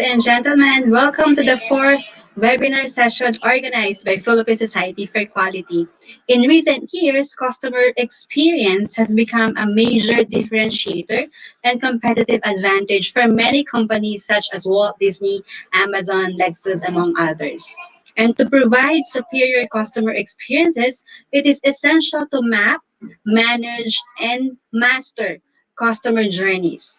and gentlemen. Welcome to the fourth webinar session organized by Philippine Society for Quality. In recent years, customer experience has become a major differentiator and competitive advantage for many companies such as Walt Disney, Amazon, Lexus, among others. And to provide superior customer experiences, it is essential to map, manage, and master customer journeys.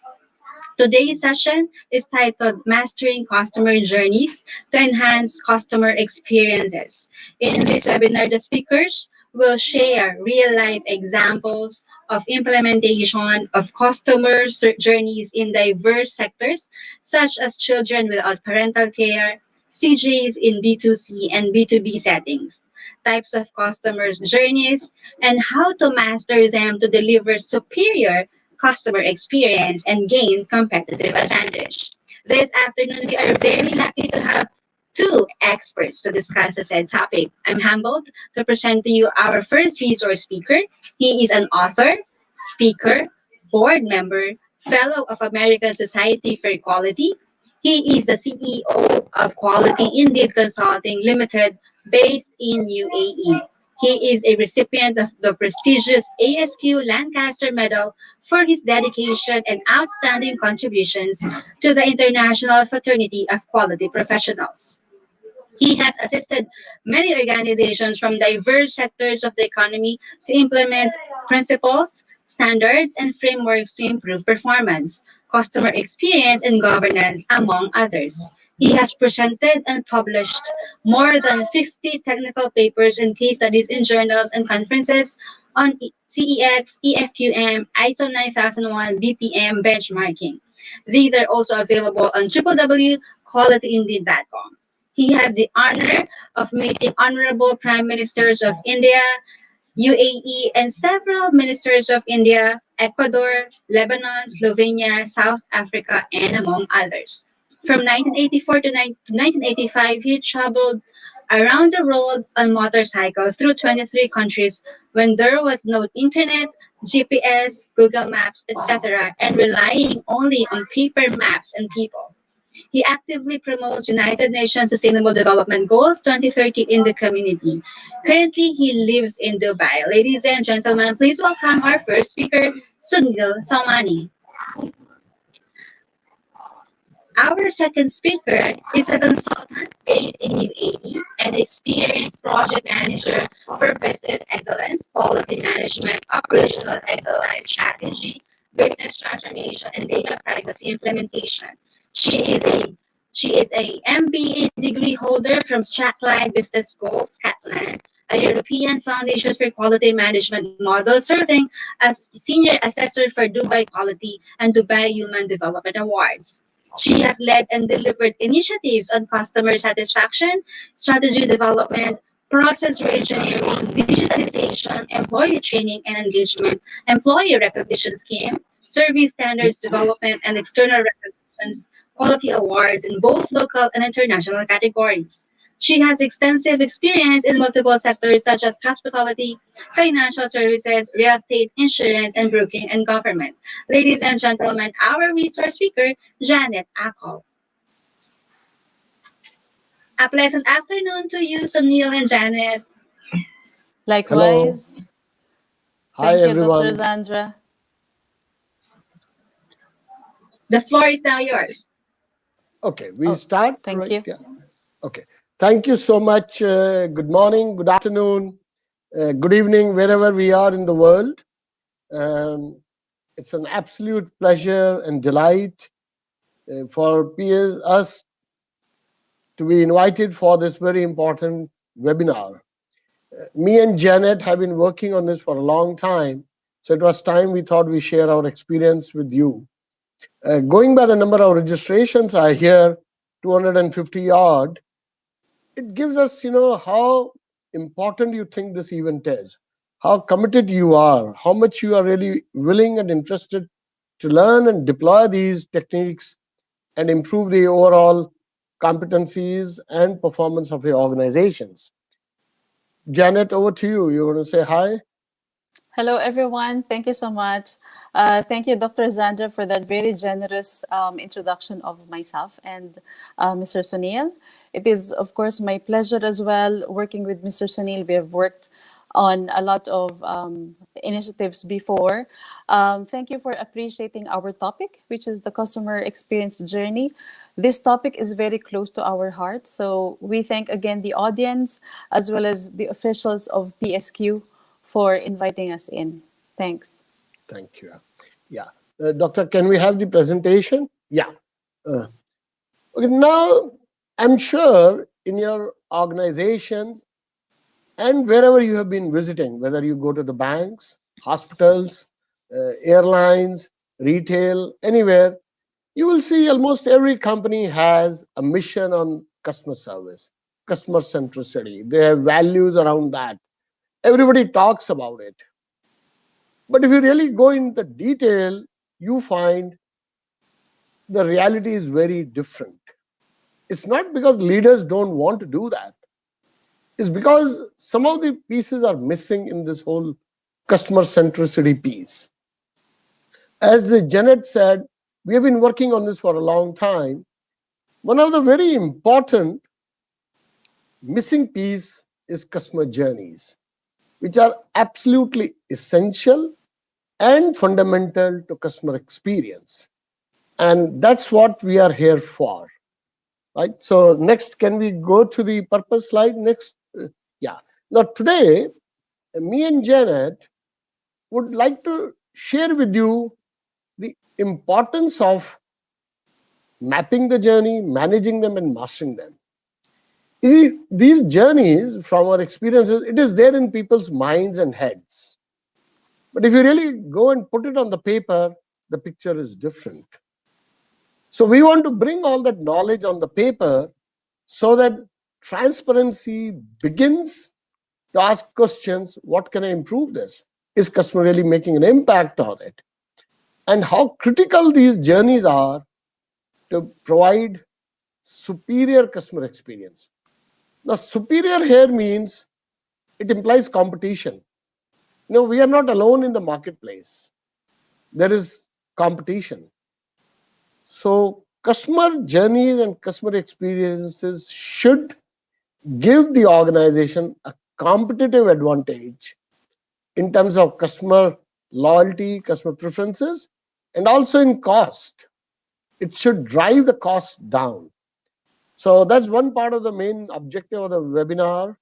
Today's session is titled Mastering Customer Journeys to Enhance Customer Experiences. In this webinar, the speakers will share real life examples of implementation of customer journeys in diverse sectors, such as children without parental care, CJs in B2C and B2B settings, types of customer journeys, and how to master them to deliver superior customer experience and gain competitive advantage. This afternoon, we are very happy to have two experts to discuss the said topic. I'm humbled to present to you our first resource speaker. He is an author, speaker, board member, fellow of American Society for Quality. He is the CEO of Quality Indeed Consulting Limited based in UAE. He is a recipient of the prestigious ASQ Lancaster Medal for his dedication and outstanding contributions to the international fraternity of quality professionals. He has assisted many organizations from diverse sectors of the economy to implement principles, standards, and frameworks to improve performance, customer experience, and governance, among others. He has presented and published more than 50 technical papers and case studies in journals and conferences on CEX, EFQM, ISO 9001, BPM benchmarking. These are also available on www.qualityindeed.com. He has the honor of meeting honorable prime ministers of India, UAE, and several ministers of India, Ecuador, Lebanon, Slovenia, South Africa, and among others. From 1984 to 1985, he traveled around the world on motorcycle through 23 countries when there was no internet, GPS, Google Maps, etc., and relying only on paper maps and people. He actively promotes United Nations Sustainable Development Goals 2030 in the community. Currently, he lives in Dubai. Ladies and gentlemen, please welcome our first speaker, Sunil Thamani. Our second speaker is a consultant based in UAE and experienced project manager for business excellence, quality management, operational excellence strategy, business transformation, and data privacy implementation. She is a MBA degree holder from Strathclyde Business School, Scotland, a European Foundation for Quality Management model, serving as senior assessor for Dubai Quality and Dubai Human Development Awards. She has led and delivered initiatives on customer satisfaction, strategy development, process reengineering, digitalization, employee training and engagement, employee recognition scheme, service standards development, and external recognitions, quality awards in both local and international categories. She has extensive experience in multiple sectors such as hospitality, financial services, real estate, insurance, and broking and government. Ladies and gentlemen, our resource speaker, Janet Akol. A pleasant afternoon to you, Sunil and Janet. Likewise. Hi, Thank you, everyone. Dr. Zandra. The floor is now yours. Okay, we start. Thank right? you. Yeah. Okay. Thank you so much. Good morning, good afternoon, good evening, wherever we are in the world. It's an absolute pleasure and delight for us to be invited for this very important webinar. Me and Janet have been working on this for a long time, so it was time we thought we share our experience with you. Going by the number of registrations, I hear 250 odd. It gives us, how important you think this event is, how committed you are, how much you are really willing and interested to learn and deploy these techniques and improve the overall competencies and performance of your organizations. Janet, over to you. You want to say hi? Hello, everyone. Thank you so much. Thank you, Dr. Zandra, for that very generous introduction of myself and Mr. Sunil. It is, of course, my pleasure as well working with Mr. Sunil. We have worked on a lot of initiatives before. Thank you for appreciating our topic, which is the customer experience journey. This topic is very close to our heart. So we thank again the audience as well as the officials of PSQ for inviting us in. Thanks. Thank you. Yeah. Doctor, can we have the presentation? Yeah. Uh, okay, now I'm sure in your organizations and wherever you have been visiting, whether you go to the banks, hospitals, airlines, retail, anywhere, you will see almost every company has a mission on customer service, customer centricity. They have values around that. Everybody talks about it. But if you really go in the detail, you find the reality is very different. It's not because leaders don't want to do that. It's because some of the pieces are missing in this whole customer centricity piece. As Janet said, we have been working on this for a long time. One of the very important missing piece is customer journeys, which are absolutely essential and fundamental to customer experience. And that's what we are here for. Right. So next, can we go to the purpose slide next? Yeah. Now today, me and Janet would like to share with you the importance of mapping the journey, managing them, and mastering them. You see, these journeys from our experiences, it is there in people's minds and heads. But if you really go and put it on the paper, the picture is different. So we want to bring all that knowledge on the paper so that transparency begins to ask questions. What can I improve this? Is customer really making an impact on it? And how critical these journeys are to provide superior customer experience. Now, superior here means it implies competition. No, we are not alone in the marketplace. There is competition. So customer journeys and customer experiences should give the organization a competitive advantage in terms of customer loyalty, customer preferences, and also in cost. It should drive the cost down. So that's one part of the main objective of the webinar.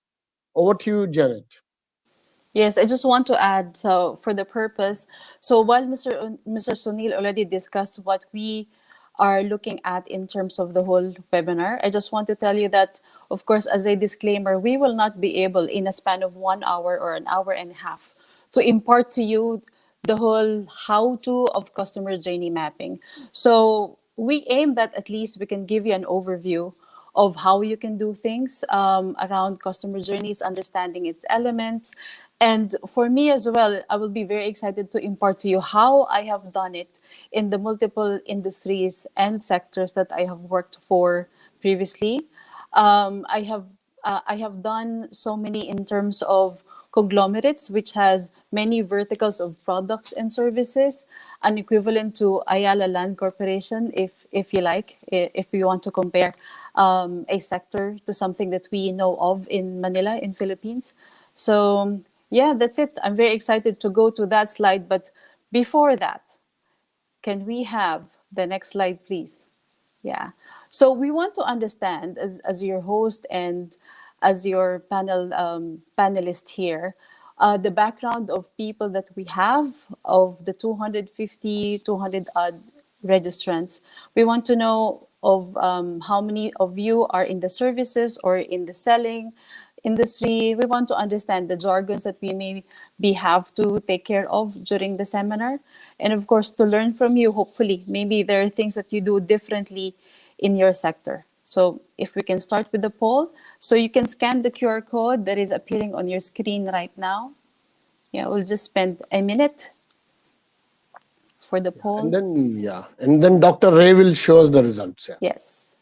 Over to you, Janet. Yes, I just want to add, so for the purpose, so while Mr. Sunil already discussed what we are looking at in terms of the whole webinar, I just want to tell you that, of course, as a disclaimer, we will not be able in a span of 1 hour or an hour and a half to impart to you the whole how-to of customer journey mapping. So we aim that at least we can give you an overview of how you can do things around customer journeys, understanding its elements. And for me as well, I will be very excited to impart to you how I have done it in the multiple industries and sectors that I have worked for previously. I have done so many in terms of conglomerates, which has many verticals of products and services, an equivalent to Ayala Land Corporation, if you like, if you want to compare a sector to something that we know of in Manila, in Philippines. So yeah, that's it. I'm very excited to go to that slide. But before that, can we have the next slide, please? Yeah. So we want to understand, as your host and as your panelist here, the background of people that we have, of the 250, 200 odd registrants. We want to know of how many of you are in the services or in the selling industry. We want to understand the jargons that we may be have to take care of during the seminar. And of course, to learn from you, hopefully, maybe there are things that you do differently in your sector. So if we can start with the poll, so you can scan the QR code that is appearing on your screen right now. Yeah, we'll just spend a minute for the poll. And then Dr. Ray will show us the results. Yeah. Yes.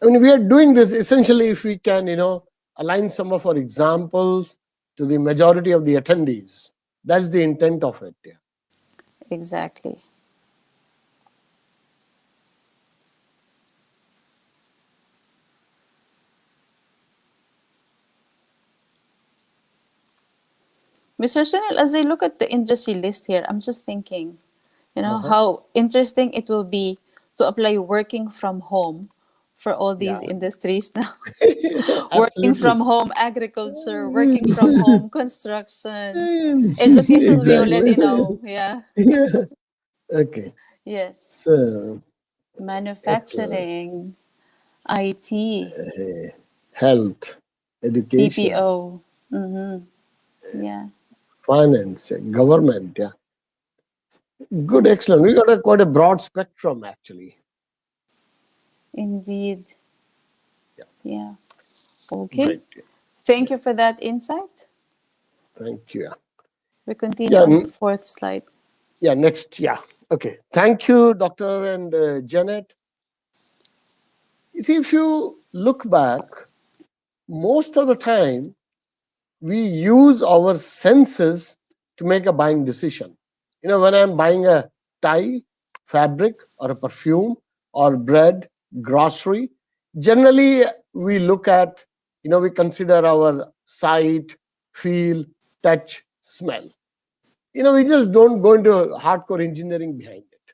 I mean, we are doing this essentially if we can, align some of our examples to the majority of the attendees. That's the intent of it. Yeah. Exactly. Mr. Sunil, as I look at the industry list here, I'm just thinking, Uh-huh. how interesting it will be to apply working from home for all these Yeah. industries now. Working Absolutely. from home agriculture, working from home construction, education, we Exactly. already know. Yeah. Yeah. Okay. Yes. So it's Manufacturing, IT, health, education, BPO. Mm-hmm. Yeah. finance, government. Yeah. Good, Yes. excellent. We got quite a broad spectrum actually. Indeed. Yeah. Yeah. Okay. Great. Thank Yeah. you for that insight. Thank you. We continue Yeah. on to fourth slide. Yeah. Next. Yeah. Okay. Thank you, Doctor and Janet. You see, if you look back, most of the time we use our senses to make a buying decision. When I'm buying a tie, fabric, or a perfume, or bread, grocery, generally we look at, we consider our sight, feel, touch, smell. We just don't go into hardcore engineering behind it.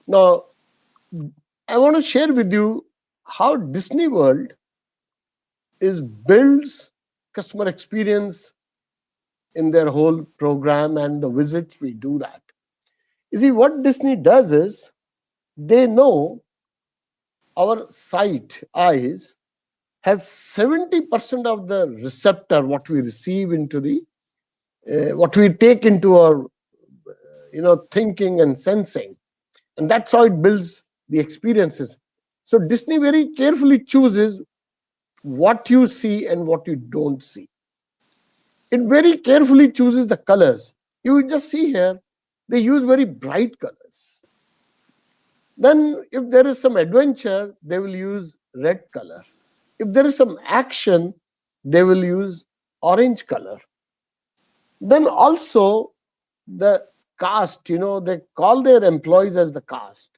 Now, I want to share with you how Disney World is builds customer experience in their whole program and the visits we do that. You see, what Disney does is they know our sight, eyes, have 70% of the receptor, what we receive into what we take into our, thinking and sensing. And that's how it builds the experiences. So Disney very carefully chooses what you see and what you don't see. It very carefully chooses the colors. You will just see here, they use very bright colors. Then, if there is some adventure, they will use red color. If there is some action, they will use orange color. Then also the cast, they call their employees as the cast.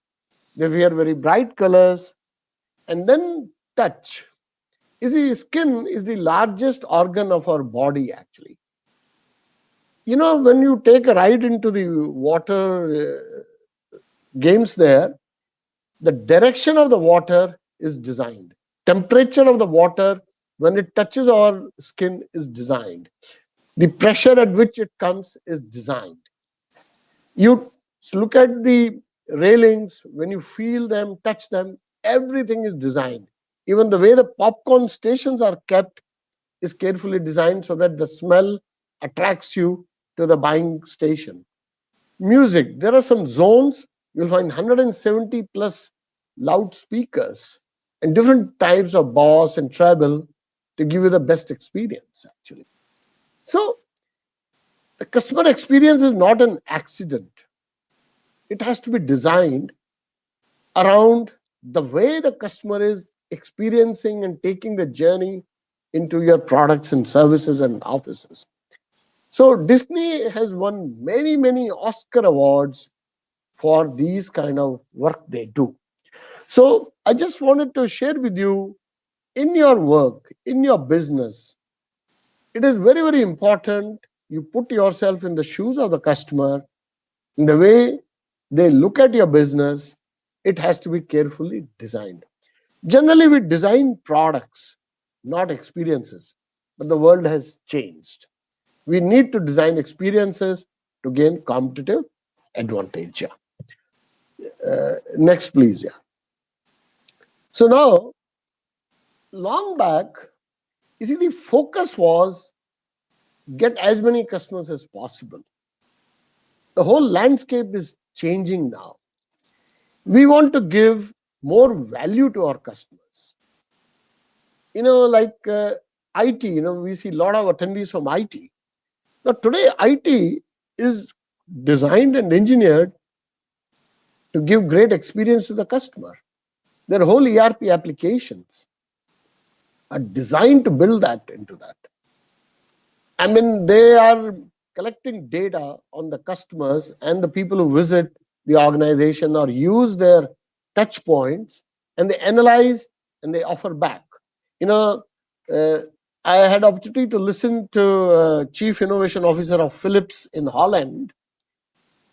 They wear very bright colors. And then touch. You see, skin is the largest organ of our body actually. When you take a ride into the water games there, the direction of the water is designed. Temperature of the water when it touches our skin is designed. The pressure at which it comes is designed. You look at the railings, when you feel them, touch them, everything is designed. Even the way the popcorn stations are kept is carefully designed so that the smell attracts you to the buying station. Music, there are some zones, you'll find 170 plus loudspeakers and different types of bass and treble to give you the best experience actually. So the customer experience is not an accident. It has to be designed around the way the customer is experiencing and taking the journey into your products and services and offices. So Disney has won many, many Oscar awards for these kind of work they do. So I just wanted to share with you, in your work, in your business, it is very, very important you put yourself in the shoes of the customer. In the way they look at your business, it has to be carefully designed. Generally, we design products, not experiences, but the world has changed. We need to design experiences to gain competitive advantage. Next, please. Yeah. So now, long back, you see, the focus was get as many customers as possible. The whole landscape is changing now. We want to give more value to our customers. Like IT, we see a lot of attendees from IT. Now, today, IT is designed and engineered to give great experience to the customer. Their whole ERP applications are designed to build that into that. I mean, they are collecting data on the customers and the people who visit the organization or use their touch points, and they analyze and they offer back. You know, uh, I had opportunity to listen to Chief Innovation Officer of Philips in Holland.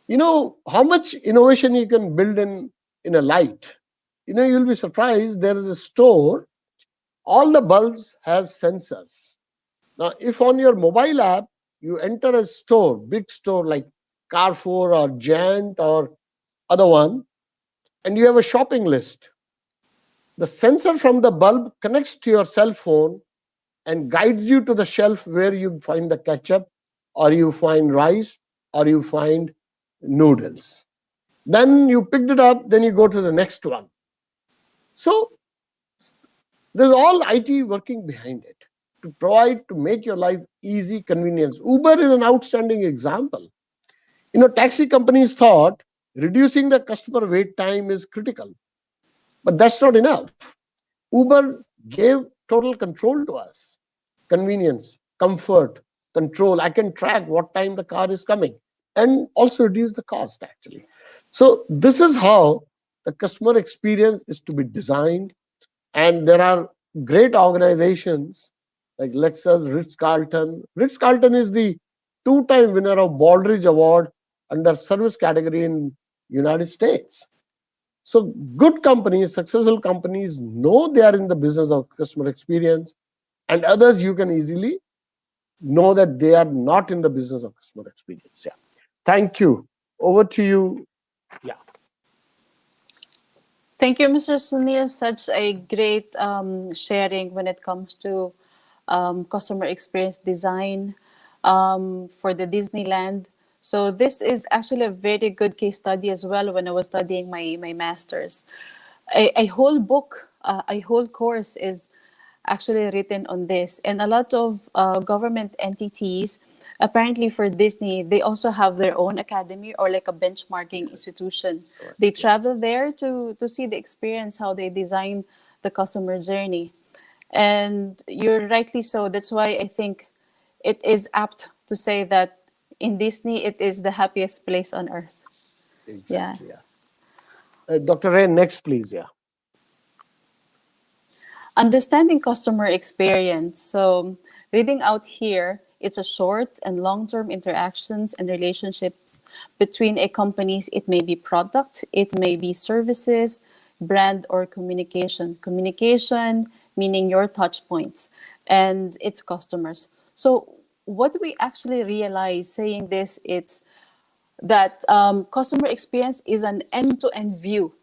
You know how much innovation you can build in a light. You know, you'll be surprised. There is a store. All the bulbs have sensors. Now, if on your mobile app you enter a store, big store like Carrefour or Giant or other one, and you have a shopping list, the sensor from the bulb connects to your cell phone and guides you to the shelf where you find the ketchup, or you find rice, or you find noodles. Then you picked it up, then you go to the next one. So there's all IT working behind it to provide, to make your life easy, convenience. Uber is an outstanding example. You know, taxi companies thought reducing the customer wait time is critical, but that's not enough. Uber gave total control to us, convenience, comfort, control. I can track what time the car is coming and also reduce the cost actually. So, this is how the customer experience is to be designed. And there are great organizations like Lexus, Ritz-Carlton. Ritz-Carlton is the two-time winner of Baldrige Award under service category in United States. So good companies, successful companies know they are in the business of customer experience, and others you can easily know that they are not in the business of customer experience. Yeah. Thank you. Over to you. Yeah. Thank you, Mr. Sunil. Such a great sharing when it comes to customer experience design for the Disneyland. So this is actually a very good case study as well when I was studying my master's. A whole book, a whole course is actually written on this. And a lot of government entities, apparently for Disney, they also have their own academy or like a benchmarking institution. Correct. They Yeah. travel there to see the experience, how they design the customer journey. And you're rightly so. That's why I think it is apt to say that in Disney, it is the happiest place on earth. Yeah. Exactly. Yeah. Dr. Ray, next, please. Yeah. Understanding customer experience. So, reading out here, it's a short and long term interactions and relationships between a companies. It may be product, it may be services, brand, or communication. Communication, meaning your touch points, and its customers. So, what we actually realize saying this, it's that customer experience is an end-to-end view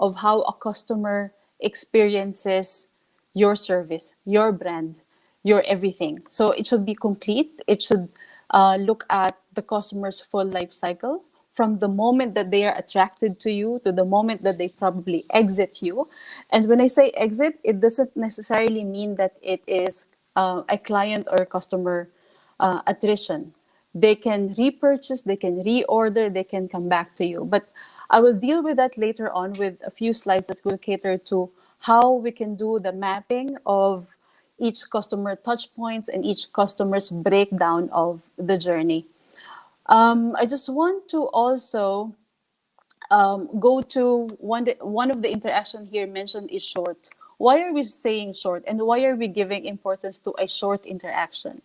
of how a customer experiences your service, your brand, your everything. So it should be complete. It should look at the customer's full life cycle from the moment that they are attracted to you to the moment that they probably exit you. And when I say exit, it doesn't necessarily mean that it is a client or customer attrition. They can repurchase, they can reorder, they can come back to you. But I will deal with that later on with a few slides that will cater to how we can do the mapping of each customer touch points and each customer's breakdown of the journey. I just want to also go to one of the interaction here mentioned is short. Why are we saying short and why are we giving importance to a short interaction?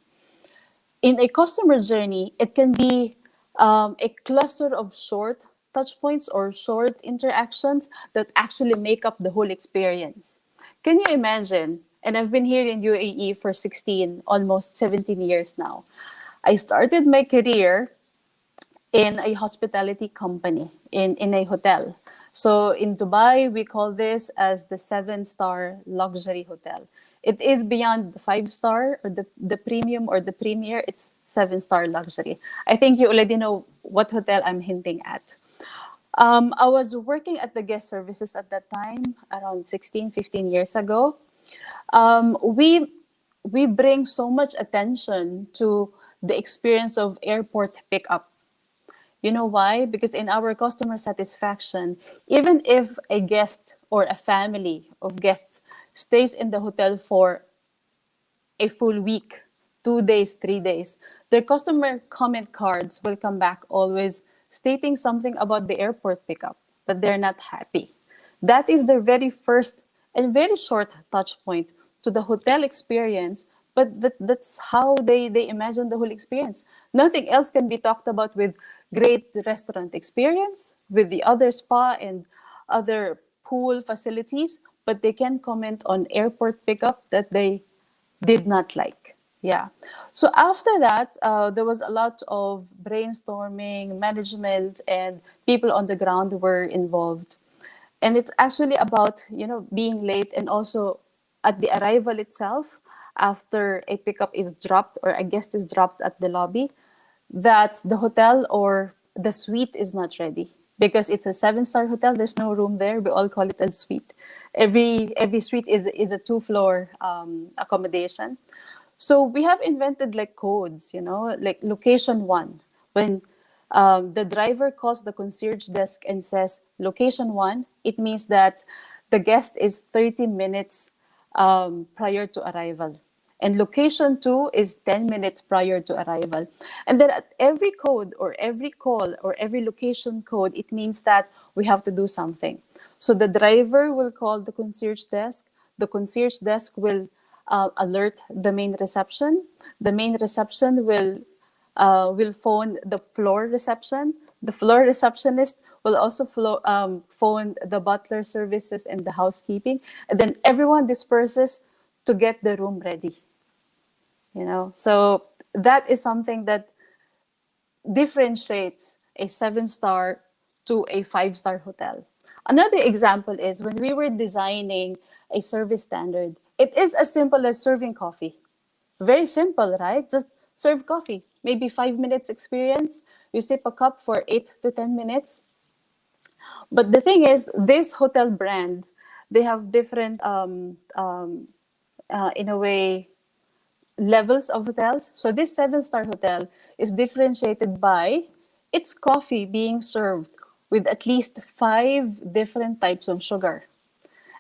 In a customer journey, it can be a cluster of short touch points or short interactions that actually make up the whole experience. Can you imagine? And I've been here in UAE for 16, almost 17 years now. I started my career in a hospitality company, in a hotel. So in Dubai, we call this as the 7-star luxury hotel. It is beyond the 5-star or the premium or the premier, it's 7-star luxury. I think you already know what hotel I'm hinting at. I was working at the guest services at that time, around 16, 15 years ago. We bring so much attention to the experience of airport pickup. You know why? Because in our customer satisfaction, even if a guest or a family of guests stays in the hotel for a full week, 2 days, 3 days, their customer comment cards will come back always stating something about the airport pickup, that they're not happy. That is their very first and very short touch point to the hotel experience, but that's how they imagine the whole experience. Nothing else can be talked about with great restaurant experience, with the other spa and other pool facilities, but they can comment on airport pickup that they did not like. Yeah. So after that, there was a lot of brainstorming, management, and people on the ground were involved. And it's actually about, being late, and also at the arrival itself, after a pickup is dropped or a guest is dropped at the lobby, that the hotel or the suite is not ready because it's a seven-star hotel. There's no room there. We all call it a suite. Every suite is a two-floor accommodation. So we have invented like codes, like location one. When the driver calls the concierge desk and says location one, it means that the guest is 30 minutes prior to arrival. And location two is 10 minutes prior to arrival. And then at every code or every call or every location code, it means that we have to do something. So the driver will call the concierge desk. The concierge desk will alert the main reception. The main reception will phone the floor reception. The floor receptionist will also phone the butler services and the housekeeping. And then everyone disperses to get the room ready. So that is something that differentiates a seven-star to a five-star hotel. Another example is when we were designing a service standard, it is as simple as serving coffee. Very simple, right? Just serve coffee. Maybe 5 minutes experience. You sip a cup for 8 to 10 minutes. But the thing is, this hotel brand, they have different, in a way, levels of hotels. So this seven-star hotel is differentiated by its coffee being served with at least 5 different types of sugar.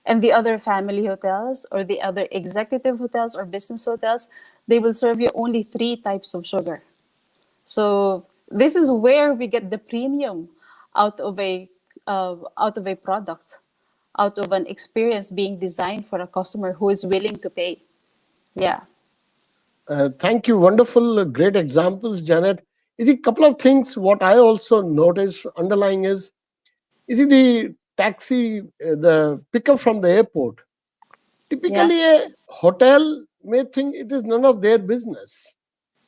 And the other family hotels or the other executive hotels or business hotels, they will serve you only 3 types of sugar. So this is where we get the premium out of a product, out of an experience being designed for a customer who is willing to pay. Yeah. Thank you. Wonderful, great examples, Janet. You see, couple of things. What I also noticed underlying is, you see, the taxi, the pickup from the airport. Yeah. Typically, a hotel may think it is none of their business.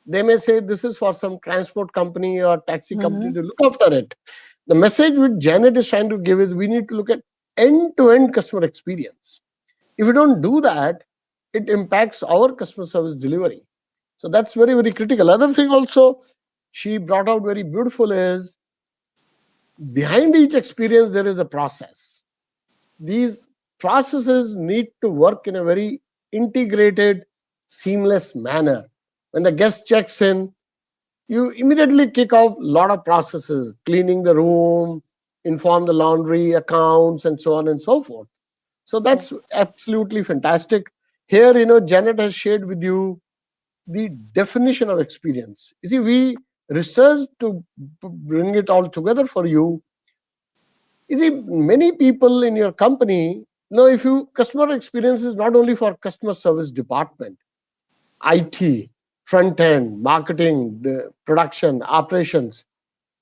They may say this is for some transport company or taxi company Mm-hmm. to look after it. The message which Janet is trying to give is we need to look at end-to-end customer experience. If we don't do that, it impacts our customer service delivery. So that's very, very critical. Other thing also she brought out very beautiful is behind each experience there is a process. These processes need to work in a very integrated, seamless manner. When the guest checks in, you immediately kick off a lot of processes, cleaning the room, inform the laundry, accounts, and so on and so forth. So that's Yes. absolutely fantastic. Here, Janet has shared with you the definition of experience. You see, we researched to bring it all together for you. You see, many people in your company know if you customer experience is not only for customer service department, IT, front end, marketing, the production, operations.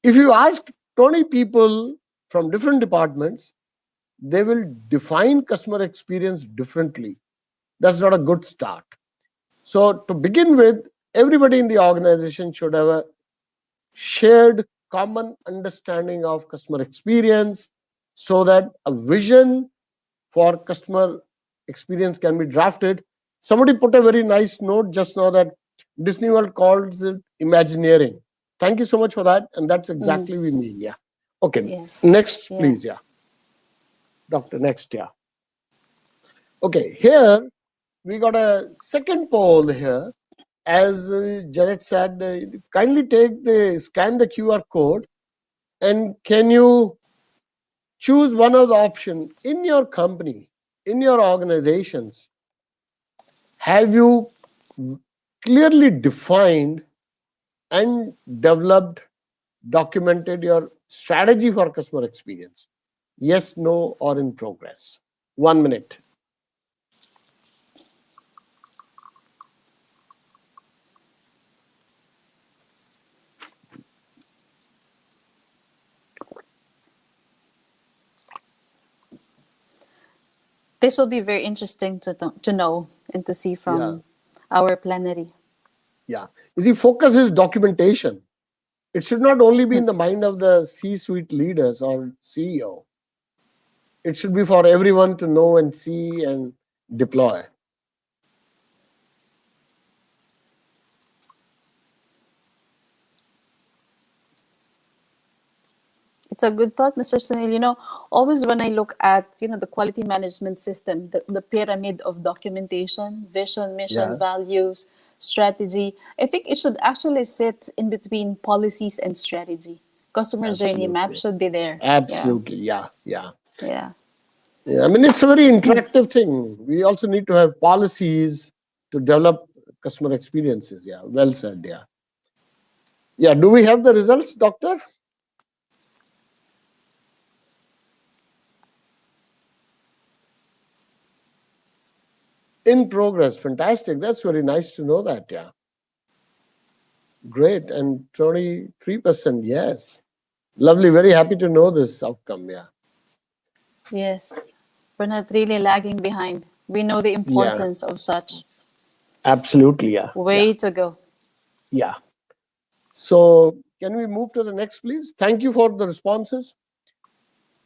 If you ask 20 people from different departments, they will define customer experience differently. That's not a good start. So, to begin with, everybody in the organization should have a shared common understanding of customer experience so that a vision for customer experience can be drafted. Somebody put a very nice note just now that Disney World calls it Imagineering. Thank you so much for that. And that's Mm. exactly we mean. Yeah. Okay. Yes. Next, Yeah. please. Yeah. Doctor, next. Yeah. Okay. Here we got a second poll here. As Janet said, kindly scan the QR code And can you choose one of the option in your company, in your organizations? Have you clearly defined and developed, documented your strategy for customer experience? Yes, no, or in progress? 1 minute. This will be very interesting to know and to see Yeah, from our plenary. yeah. You see, focus is documentation. It should not only be in the mind of the C-suite leaders or CEO. It should be for everyone to know and see and deploy. It's a good thought, Mr. Sunil. Always when I look at, the quality management system, the pyramid of documentation, vision, mission, Yeah, values, strategy, I think it should actually sit in between policies and strategy. Customer journey map absolutely. should be there. Yeah, Absolutely. Yeah, yeah. yeah. Yeah, I mean, it's a very interactive thing. We also need to have policies to develop customer experiences. Yeah, well said. Yeah. Yeah. Do we have the results, doctor? In progress. Fantastic. That's very nice to know that. Yeah. Great. And 23%. Yes. Lovely. Very happy to know this outcome. Yeah. Yes. We're not really lagging behind. We know the Yeah. importance of such. Absolutely. Yeah. Yeah. Way to go. Yeah. So, can we move to the next, please? Thank you for the responses.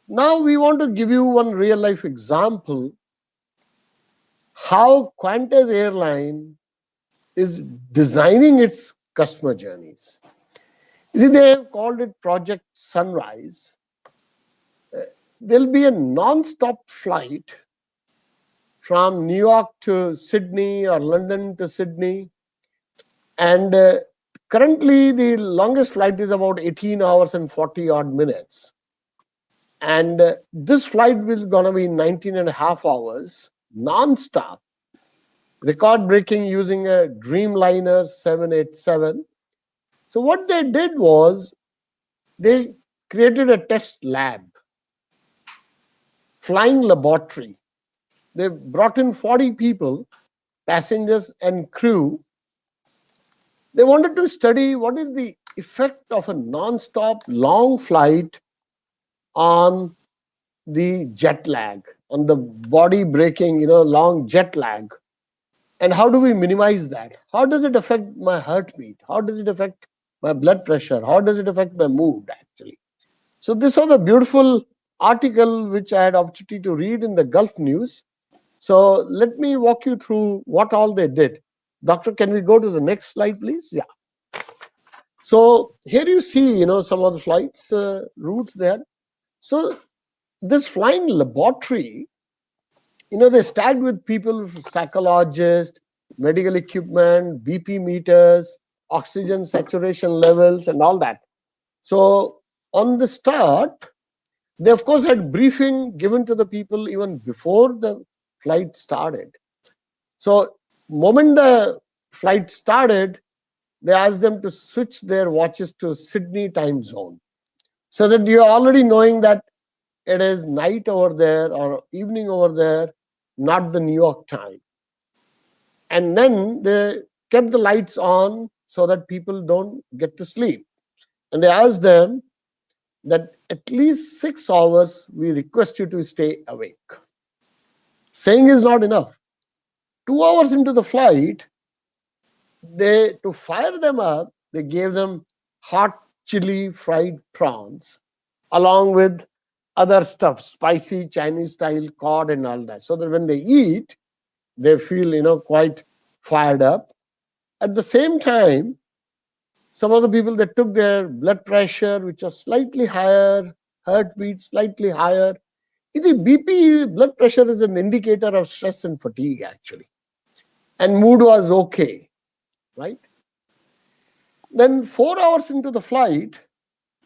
Now, we want to give you one real life example how Qantas Airline is designing its customer journeys. You see, they have called it Project Sunrise. There'll be a non-stop flight from New York to Sydney or London to Sydney. And currently, the longest flight is about 18 hours and 40 odd minutes. And this flight will gonna be 19 and a half hours non-stop, record breaking using a Dreamliner 787. So what they did was they created a test lab, flying laboratory. They brought in 40 people, passengers and crew. They wanted to study what is the effect of a non-stop long flight on the jet lag, on the body breaking, long jet lag. And how do we minimize that? How does it affect my heartbeat? How does it affect my blood pressure? How does it affect my mood, actually? So this was a beautiful article which I had opportunity to read in the Gulf News. So let me walk you through what all they did. Doctor, can we go to the next slide, please? Yeah. So here you see, some of the flights routes there. So this flying laboratory, they start with people, psychologists, medical equipment, BP meters, oxygen saturation levels, and all that. So on the start, they of course had briefing given to the people even before the flight started. So moment the flight started, they asked them to switch their watches to Sydney time zone, so that you're already knowing that it is night over there or evening over there, not the New York time. And then they kept the lights on so that people don't get to sleep. And they asked them that at least 6 hours we request you to stay awake. Saying is not enough. 2 hours into the flight, they to fire them up, they gave them hot chili fried prawns along with other stuff, spicy Chinese style cod and all that. So that when they eat, they feel quite fired up. At the same time, some of the people that took their blood pressure, which was slightly higher, heartbeat slightly higher. You see, BP, blood pressure, is an indicator of stress and fatigue, actually. And mood was okay, right? Then 4 hours into the flight,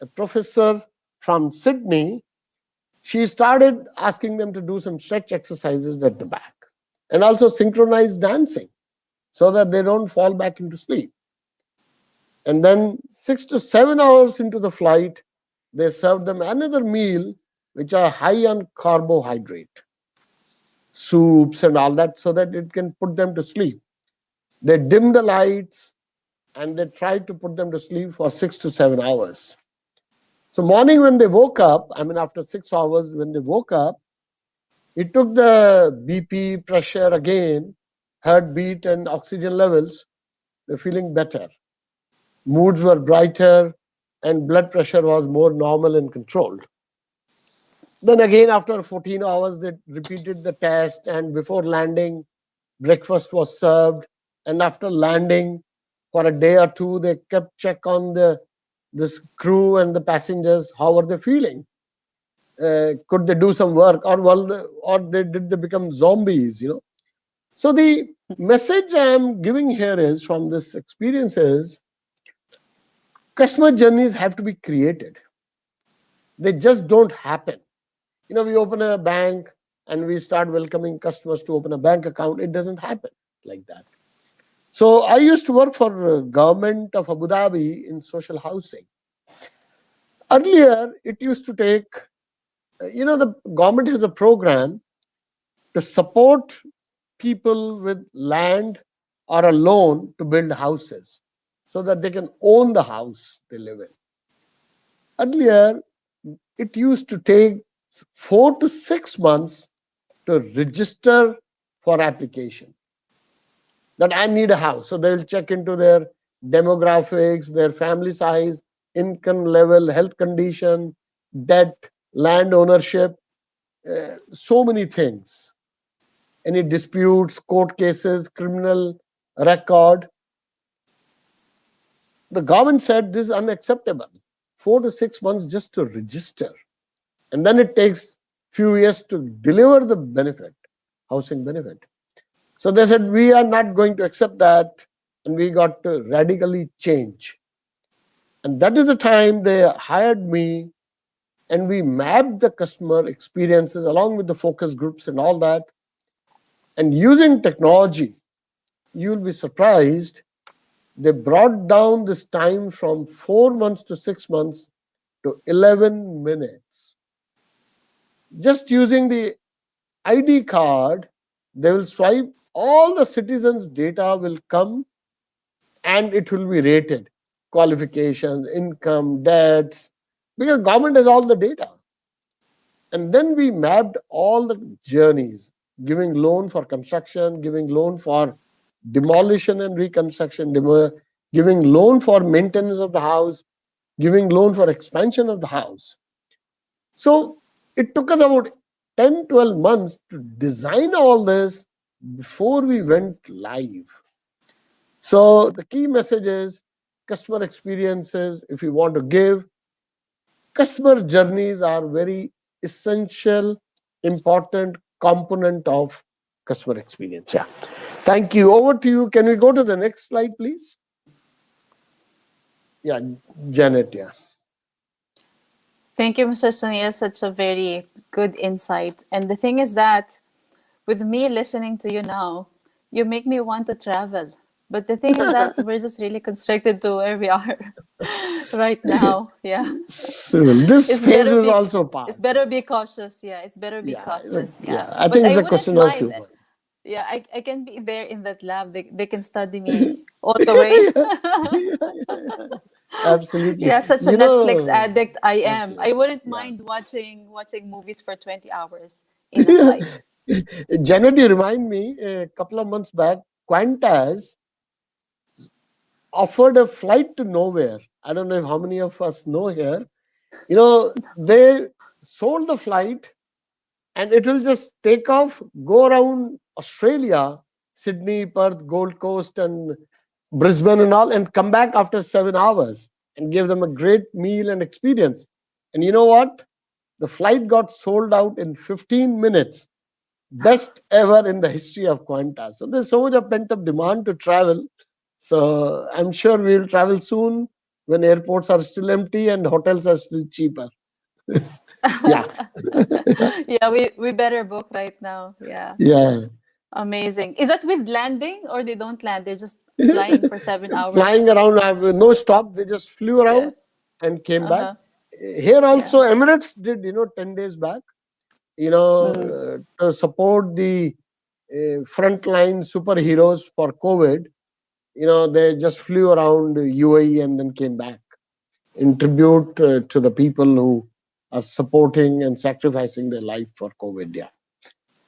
a professor from Sydney, she started asking them to do some stretch exercises at the back and also synchronized dancing so that they don't fall back into sleep. And then 6 to 7 hours into the flight, they served them another meal which are high on carbohydrate, soups and all that, so that it can put them to sleep. They dimmed the lights and they tried to put them to sleep for 6 to 7 hours. So morning when they woke up, I mean after 6 hours when they woke up, it took the BP, pressure again, heartbeat and oxygen levels. They're feeling better. Moods were brighter and blood pressure was more normal and controlled. Then again, after 14 hours, they repeated the test, and before landing, breakfast was served. And after landing, for a day or two, they kept check on the this crew and the passengers. How are they feeling? Could they do some work, or did they become zombies? So the message I am giving here is from this experience is customer journeys have to be created. They just don't happen. We open a bank and we start welcoming customers to open a bank account. It doesn't happen like that. So I used to work for government of Abu Dhabi in social housing. Earlier, it used to take, the government has a program to support people with land or a loan to build houses so that they can own the house they live in. Earlier, it used to take 4 to 6 months to register for application that I need a house. So they will check into their demographics, their family size, income level, health condition, debt, land ownership, so many things. Any disputes, court cases, criminal record. The government said this is unacceptable. 4 to 6 months just to register. And then it takes few years to deliver the benefit, housing benefit. So they said, we are not going to accept that, and we got to radically change. And that is the time they hired me, and we mapped the customer experiences along with the focus groups and all that. And using technology, you'll be surprised, they brought down this time from 4 months to 6 months to 11 minutes. Just using the ID card, they will swipe, all the citizens' data will come and it will be rated. Qualifications, income, debts, because government has all the data. And then we mapped all the journeys, giving loan for construction, giving loan for demolition and reconstruction, giving loan for maintenance of the house, giving loan for expansion of the house. So it took us about 10-12 months to design all this before we went live. So the key message is customer experiences, if you want to give, customer journeys are very essential, important component of customer experience. Yeah. Thank you. Over to you. Can we go to the next slide, please? Yeah, Janet. Yeah. Thank you, Mr. Sunil. Such a very good insight. And the thing is that with me listening to you now, you make me want to travel. But the thing is that we're just really constricted to where we are right now. Yeah. So this It's phase better will be also it's pass. better be cautious. Yeah, it's better be Yeah, cautious. Yeah. yeah. I But think it's I a wouldn't question of mind. humor. Yeah, I can be there in that lab. They can study me all the way. Absolutely. Yeah, such a You Netflix know, addict I am. I absolutely. wouldn't Yeah. mind watching movies for 20 hours in a flight. Janet, you remind me a couple of months back, Qantas offered a flight to nowhere. I don't know how many of us know here. They sold the flight and it will just take off, go around Australia, Sydney, Perth, Gold Coast, and Brisbane, and all, and come back after 7 hours and give them a great meal and experience. And you know what? The flight got sold out in 15 minutes. Best ever in the history of Qantas. So there's so much of pent up demand to travel. So I'm sure we'll travel soon when airports are still empty and hotels are still cheaper. Yeah, Yeah, we better book right now. Yeah. yeah. Amazing. Is that with landing or they don't land? They're just flying for 7 hours? Flying around, no stop. They just flew Yeah. around and came back. Uh-huh. Here Yeah. also, Emirates did, 10 days back, Mm. to support the frontline superheroes for COVID. They just flew around UAE and then came back in tribute to the people who are supporting and sacrificing their life for COVID. Yeah,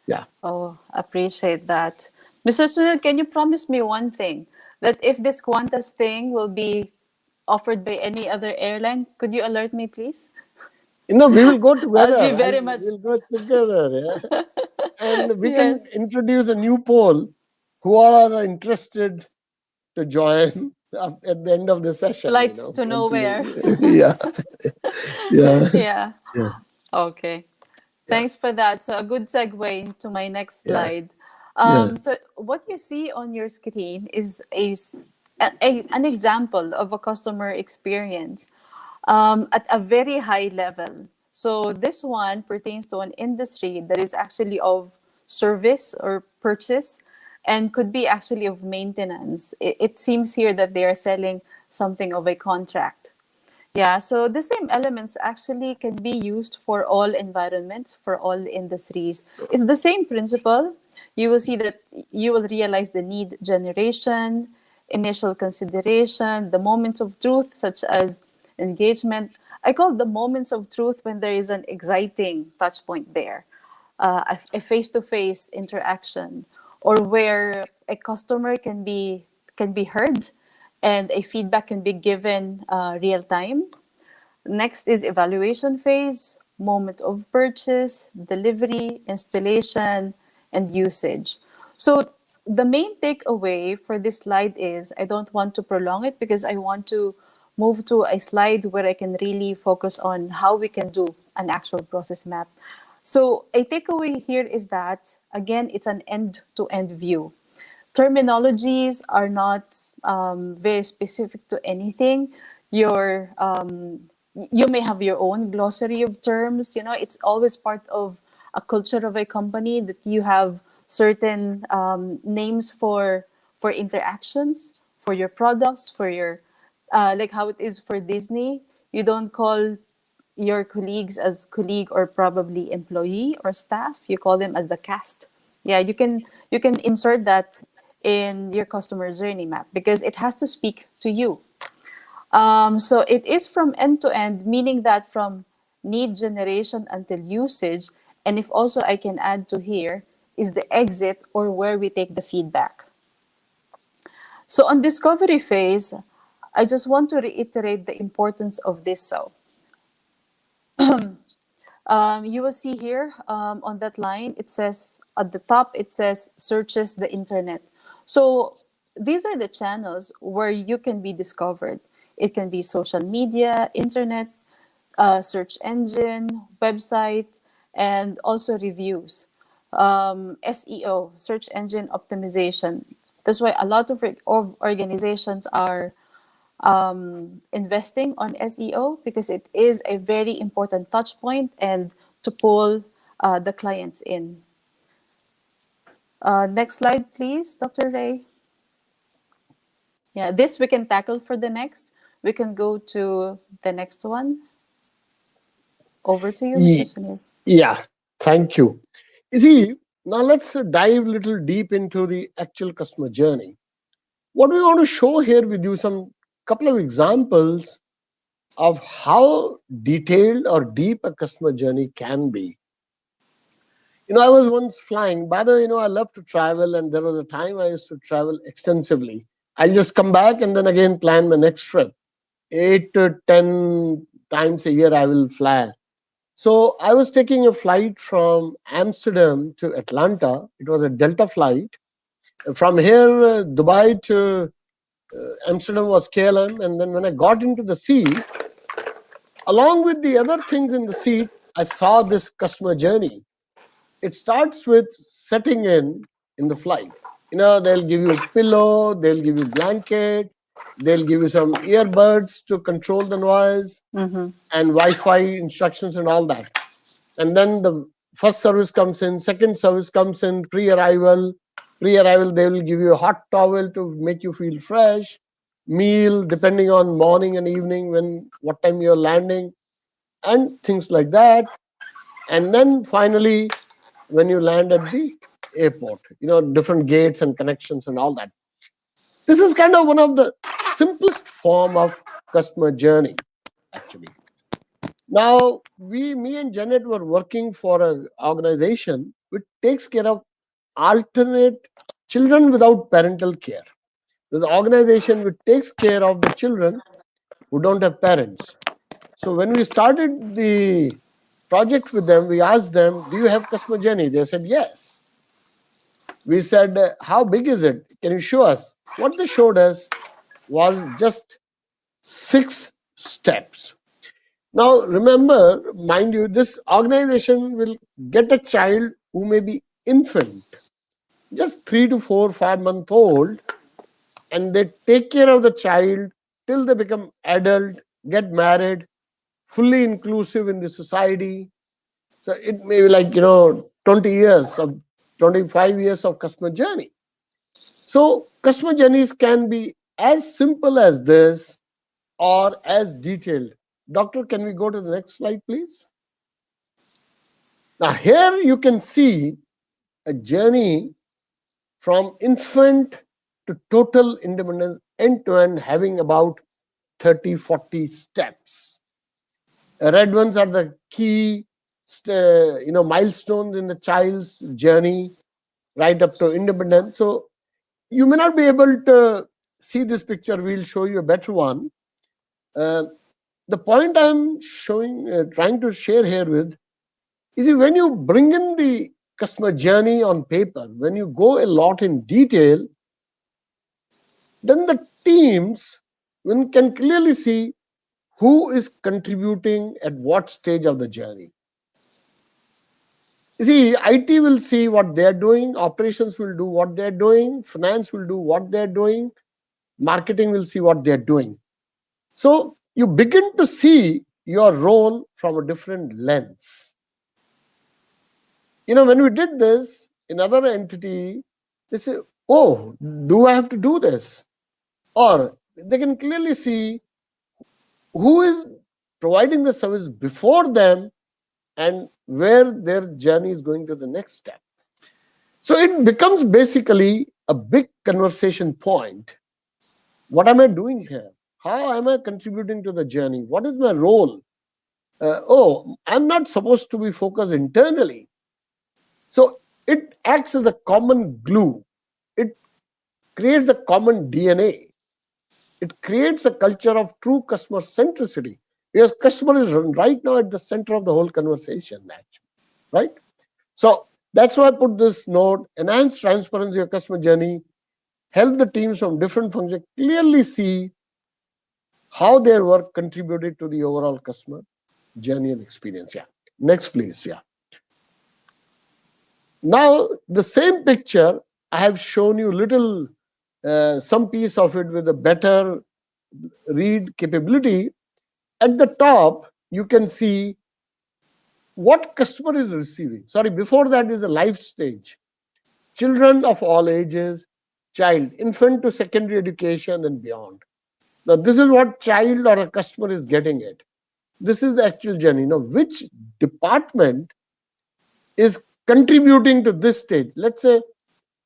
yeah. Oh, appreciate that. Mr. Sunil, can you promise me one thing? That if this Qantas thing will be offered by any other airline, could you alert me, please? We will go I'll be together. very much. We'll go together. Yeah. And we can Yes. introduce a new poll. Who all are interested to join at the end of the session? Flight to Once nowhere. yeah, yeah, Yeah. yeah, Okay. yeah, Thanks for that. So a good segue to my next yeah, slide. yeah. So what you see on your screen is an example of a customer experience at a very high level. So this one pertains to an industry that is actually of service or purchase and could be actually of maintenance. It seems here that they are selling something of a contract. Yeah, so the same elements actually can be used for all environments, for all industries. It's the same principle. You will see that you will realize the need generation, initial consideration, the moments of truth, such as engagement. I call the moments of truth when there is an exciting touch point there, a face-to-face interaction, or where a customer can be heard and a feedback can be given real time. Next is evaluation phase, moment of purchase, delivery, installation, and usage. So the main takeaway for this slide is I don't want to prolong it because I want to move to a slide where I can really focus on how we can do an actual process map. So a takeaway here is that, again, it's an end-to-end view. Terminologies are not very specific to anything. You may have your own glossary of terms. It's always part of a culture of a company that you have certain names for interactions, for your products, for your like how it is for Disney. You don't call your colleagues as colleague or probably employee or staff. You call them as the cast. Yeah, you can insert that in your customer journey map because it has to speak to you. So it is from end to end, meaning that from need generation until usage. And if also I can add to here is the exit or where we take the feedback. So on discovery phase, I just want to reiterate the importance of this. So you will see here on that line, it says at the top, it says searches the internet. So these are the channels where you can be discovered. It can be social media, internet, search engine, website, and also reviews. SEO, search engine optimization. That's why a lot of organizations are investing on SEO because it is a very important touch point and to pull the clients in. Next slide, please, Dr. Ray. Yeah, this we can tackle for the next. We can go to the next one. Over to you, Mr. Ye- Sunil. Yeah, thank you. You see, now let's dive a little deep into the actual customer journey. What we want to show here with you some couple of examples of how detailed or deep a customer journey can be. I was once flying. By the way, I love to travel, and there was a time I used to travel extensively. I'll just come back and then again plan my next trip. 8 to 10 times a year, I will fly. So I was taking a flight from Amsterdam to Atlanta. It was a Delta flight. From here, Dubai to Amsterdam was KLM. And then when I got into the seat, along with the other things in the seat, I saw this customer journey. It starts with setting in the flight. They'll give you pillow, they'll give you blanket, They'll give you some earbuds to control the noise Mm-hmm. and Wi-Fi instructions and all that. And then the first service comes in, second service comes in, pre-arrival. Pre-arrival, they will give you a hot towel to make you feel fresh. Meal, depending on morning and evening, when what time you're landing, and things like that. And then finally, when you land at the airport, different gates and connections and all that. This is kind of one of the simplest form of customer journey, actually. Now, me and Janet were working for an organization which takes care of alternate children without parental care. There's an organization which takes care of the children who don't have parents. So when we started the project with them, we asked them, "Do you have customer journey?" They said yes. We said, "How big is it? Can you show us?" What they showed us was just 6 steps. Now, remember, mind you, this organization will get a child who may be infant, just 3 to 4, 5 month old, and they take care of the child till they become adult, get married, fully inclusive in the society. So it may be like 20 years of 25 years of customer journey. So customer journeys can be as simple as this or as detailed. Doctor, can we go to the next slide, please? Now, here you can see a journey from infant to total independence, end to end, having about 30, 40 steps. Red ones are the key milestones in the child's journey right up to independence. So you may not be able to see this picture. We'll show you a better one. The point I'm trying to share here with is when you bring in the customer journey on paper, when you go a lot in detail, then the teams can clearly see who is contributing at what stage of the journey. You see, IT will see what they're doing, operations will do what they're doing, finance will do what they're doing, marketing will see what they're doing. So you begin to see your role from a different lens. When we did this in other entity, they say, "Oh, do I have to do this?" Or they can clearly see who is providing the service before them and where their journey is going to the next step. So it becomes basically a big conversation point. What am I doing here? How am I contributing to the journey? What is my role? I'm not supposed to be focused internally. So it acts as a common glue. It creates a common DNA. It creates a culture of true customer centricity, because customer is right now at the center of the whole conversation, actually, right? So that's why I put this note: enhance transparency of customer journey, help the teams from different functions clearly see how their work contributed to the overall customer journey and experience. Yeah. Next, please. Yeah. Now, the same picture, I have shown you little, some piece of it with a better read capability. At the top, you can see what customer is receiving. Sorry, before that is the life stage. Children of all ages, child, infant to secondary education and beyond. Now, this is what child or a customer is getting it. This is the actual journey. Now, which department is contributing to this stage? Let's say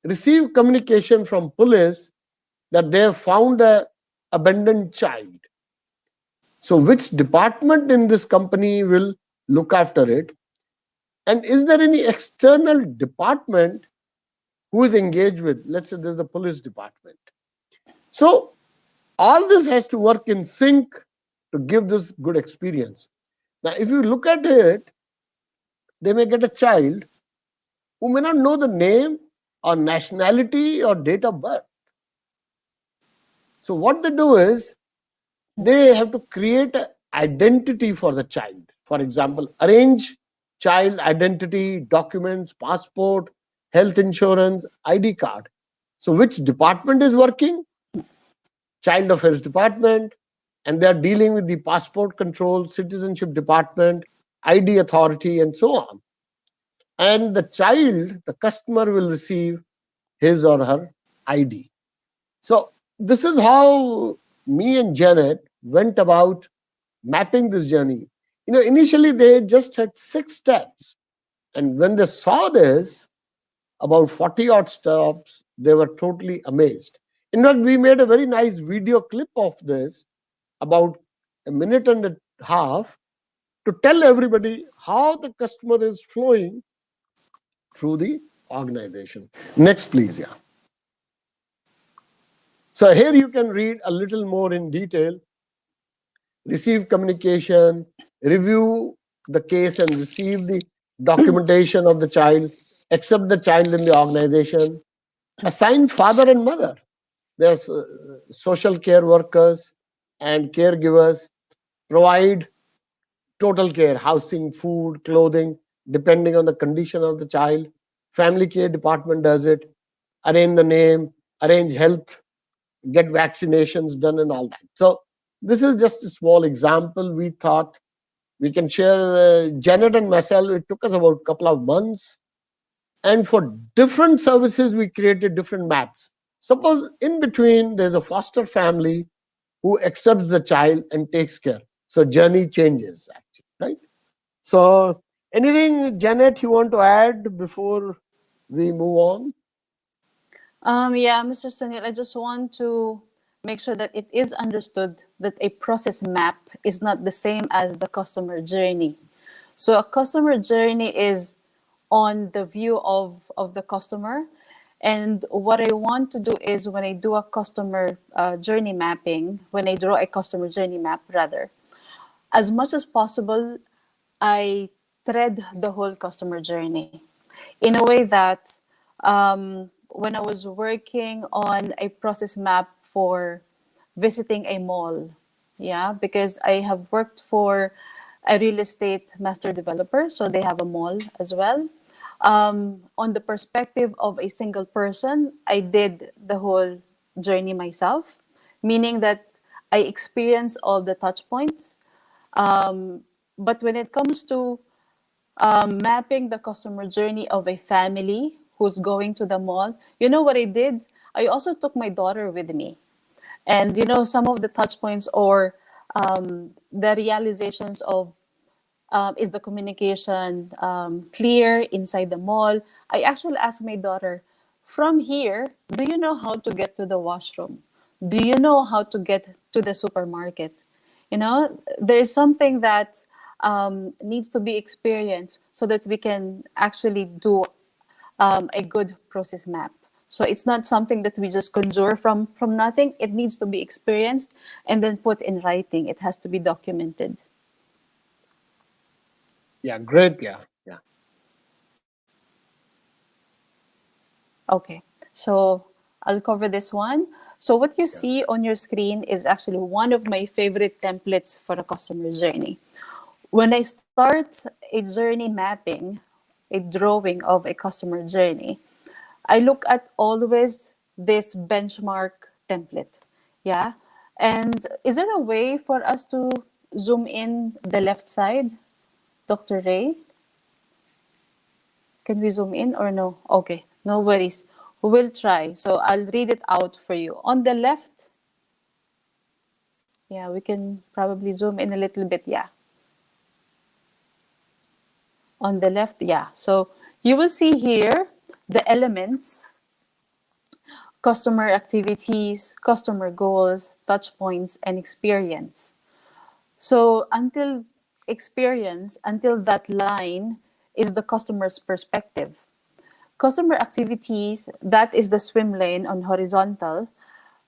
receive communication from police that they have found a abandoned child. So which department in this company will look after it? And is there any external department who is engaged with? Let's say there's the police department. So all this has to work in sync to give this good experience. Now, if you look at it, they may get a child who may not know the name or nationality or date of birth. So what they do is they have to create an identity for the child. For example, arrange child identity, documents, passport, health insurance, ID card. So which department is working? child affairs department, and they are dealing with the passport control, citizenship department, ID authority, and so on. And the child, the customer, will receive his or her ID. So this is how me and Janet went about mapping this journey. Initially they just had 6 steps, and when they saw this, about 40 odd stops, they were totally amazed. In fact, we made a very nice video clip of this, about a minute and a half, to tell everybody how the customer is flowing through the organization. Next, please. Yeah. So here you can read a little more in detail. Receive communication, review the case and receive the documentation of the child, accept the child in the organization, assign father and mother. There's social care workers and caregivers, provide total care, housing, food, clothing, depending on the condition of the child. Family care department does it, arrange the name, arrange health, get vaccinations done, and all that. So this is just a small example. We thought we can share. Janet and myself, it took us about a couple of months, and for different services we created different maps. Suppose in between there's a foster family who accepts the child and takes care, so journey changes actually, right? So anything, Janet, you want to add before we move on? Yeah, Mr. Sunil, I just want to make sure that it is understood that a process map is not the same as the customer journey. So a customer journey is on the view of the customer. And what I want to do is when I do a customer journey mapping, when I draw a customer journey map rather, as much as possible, I thread the whole customer journey in a way that when I was working on a process map for visiting a mall, yeah, because I have worked for a real estate master developer, so they have a mall as well. On the perspective of a single person, I did the whole journey myself, meaning that I experienced all the touch points. But when it comes to mapping the customer journey of a family who's going to the mall, you know what I did? I also took my daughter with me. And, some of the touch points or the realizations of is the communication clear inside the mall? I actually asked my daughter, from here, do you know how to get to the washroom? Do you know how to get to the supermarket? There's something that needs to be experienced so that we can actually do a good process map. So it's not something that we just conjure from nothing. It needs to be experienced and then put in writing. It has to be documented. Yeah, great. Yeah, yeah. Okay, so I'll cover this one. So what you Yeah. see on your screen is actually one of my favorite templates for a customer journey. When I start a journey mapping, a drawing of a customer journey, I look at always this benchmark template. Yeah. And is there a way for us to zoom in the left side, Dr. Ray? Can we zoom in or no? Okay, no worries. We will try. So I'll read it out for you. On the left, yeah, we can probably zoom in a little bit. Yeah. On the left, yeah. So you will see here the elements, customer activities, customer goals, touch points, and experience. So until that line is the customer's perspective. Customer activities, that is the swim lane on horizontal,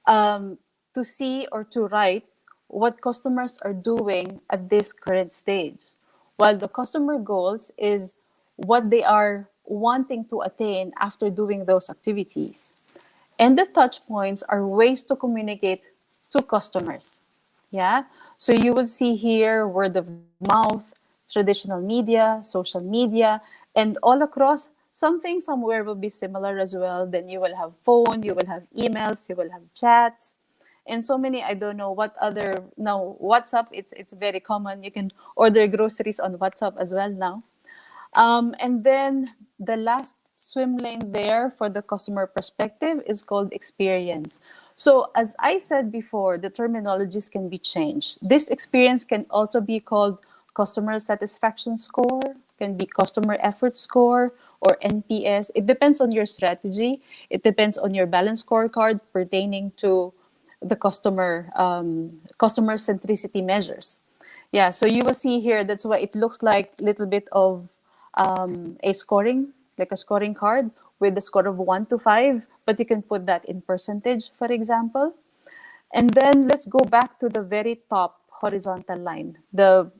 to see or to write what customers are doing at this current stage. While the customer goals is what they are wanting to attain after doing those activities. And the touch points are ways to communicate to customers. Yeah. So you will see here word of mouth, traditional media, social media, and all across something somewhere will be similar as well. Then you will have phone, you will have emails, you will have chats, And so many, I don't know what other, now WhatsApp, it's very common. You can order groceries on WhatsApp as well now. And then the last swim lane there for the customer perspective is called experience. So as I said before, the terminologies can be changed. This experience can also be called customer satisfaction score, can be customer effort score, or NPS. It depends on your strategy. It depends on your balance scorecard pertaining to the customer centricity measures. Yeah, so you will see here, that's why it looks like a little bit of a scoring, like a scoring card with a score of 1 to 5, but you can put that in percentage, for example. And then let's go back to the very top horizontal line, the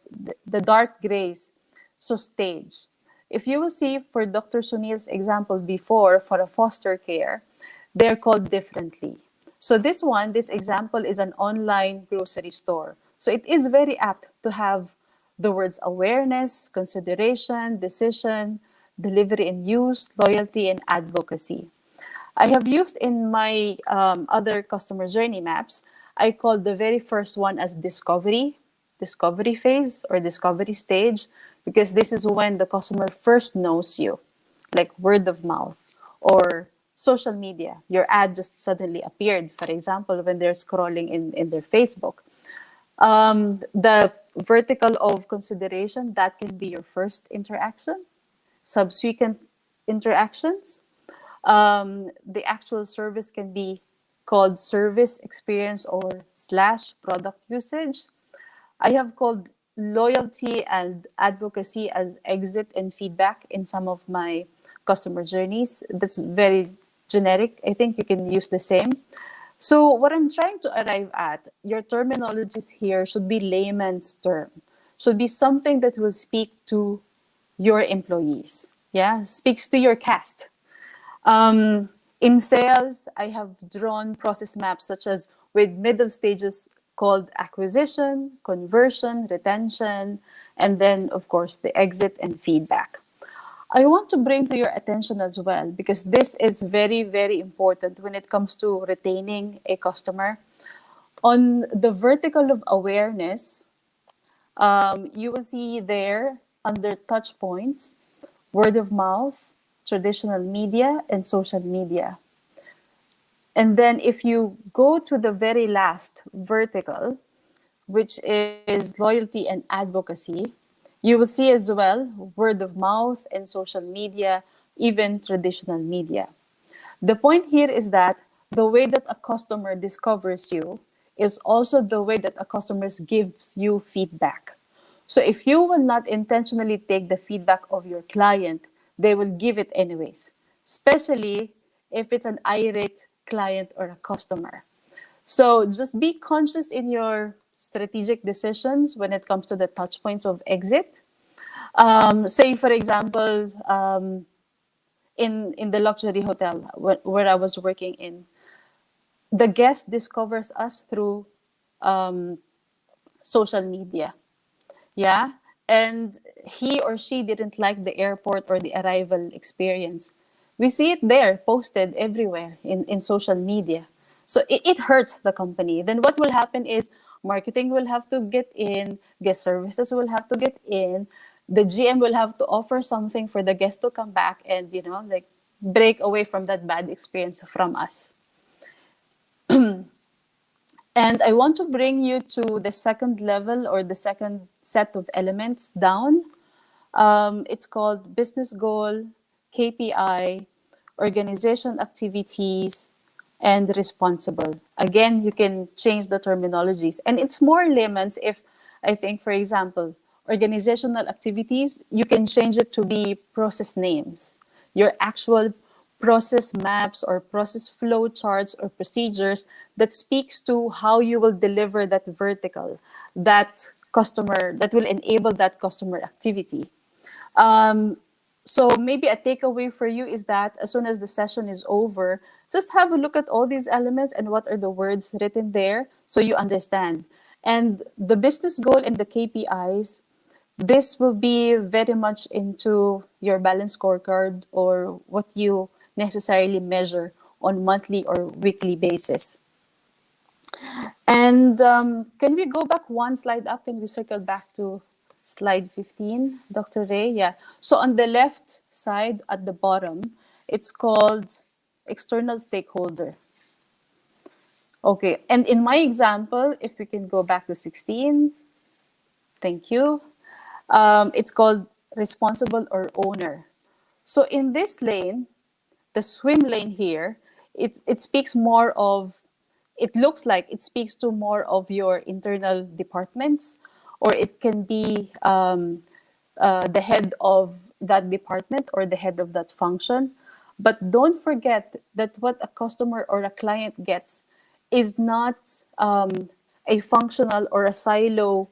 dark grays, so stage. If you will see for Dr. Sunil's example before, for a foster care, they're called differently. So this example is an online grocery store. So it is very apt to have the words awareness, consideration, decision, delivery and use, loyalty, and advocacy. I have used in my other customer journey maps, I call the very first one as discovery phase or discovery stage, because this is when the customer first knows you, like word of mouth or social media. Your ad just suddenly appeared, for example, when they're scrolling in their Facebook. The vertical of consideration, that can be your first interaction, subsequent interactions. The actual service can be called service experience or slash product usage. I have called loyalty and advocacy as exit and feedback in some of my customer journeys. That's very generic. I think you can use the same. So what I'm trying to arrive at, your terminologies here should be layman's term, should be something that will speak to your employees. Yeah, speaks to your cast. In sales, I have drawn process maps such as with middle stages called acquisition, conversion, retention, and then, of course, the exit and feedback. I want to bring to your attention as well, because this is very, very important when it comes to retaining a customer. On the vertical of awareness, you will see there under touch points, word of mouth, traditional media, and social media. And then if you go to the very last vertical, which is loyalty and advocacy, you will see as well word of mouth and social media, even traditional media. The point here is that the way that a customer discovers you is also the way that a customer gives you feedback. So if you will not intentionally take the feedback of your client, they will give it anyways, especially if it's an irate client or a customer. So just be conscious in your strategic decisions when it comes to the touch points of exit. Say, for example, in the luxury hotel where I was working in, the guest discovers us through social media. Yeah. And he or she didn't like the airport or the arrival experience. We see it there posted everywhere in social media. So it hurts the company. Then what will happen is marketing will have to get in, guest services will have to get in, the GM will have to offer something for the guest to come back and, like break away from that bad experience from us. And I want to bring you to the second level or the second set of elements down. It's called business goal, KPI, organization activities, and responsible. Again, you can change the terminologies. And it's more layman's if, I think, for example, organizational activities, you can change it to be process names. Your actual process maps or process flow charts or procedures that speaks to how you will deliver that vertical, that customer, that will enable that customer activity. So maybe a takeaway for you is that as soon as the session is over, just have a look at all these elements and what are the words written there so you understand. And the business goal and the KPIs, this will be very much into your balance scorecard or what you necessarily measure on monthly or weekly basis. And can we go back one slide up? Can we circle back to slide 15, Dr. Ray? Yeah. So on the left side at the bottom, it's called external stakeholder. Okay. And in my example, if we can go back to 16, thank you. It's called responsible or owner. So in this lane, the swim lane here, it speaks more of, it looks like it speaks to more of your internal departments, or it can be the head of that department or the head of that function. But don't forget that what a customer or a client gets is not a functional or a silo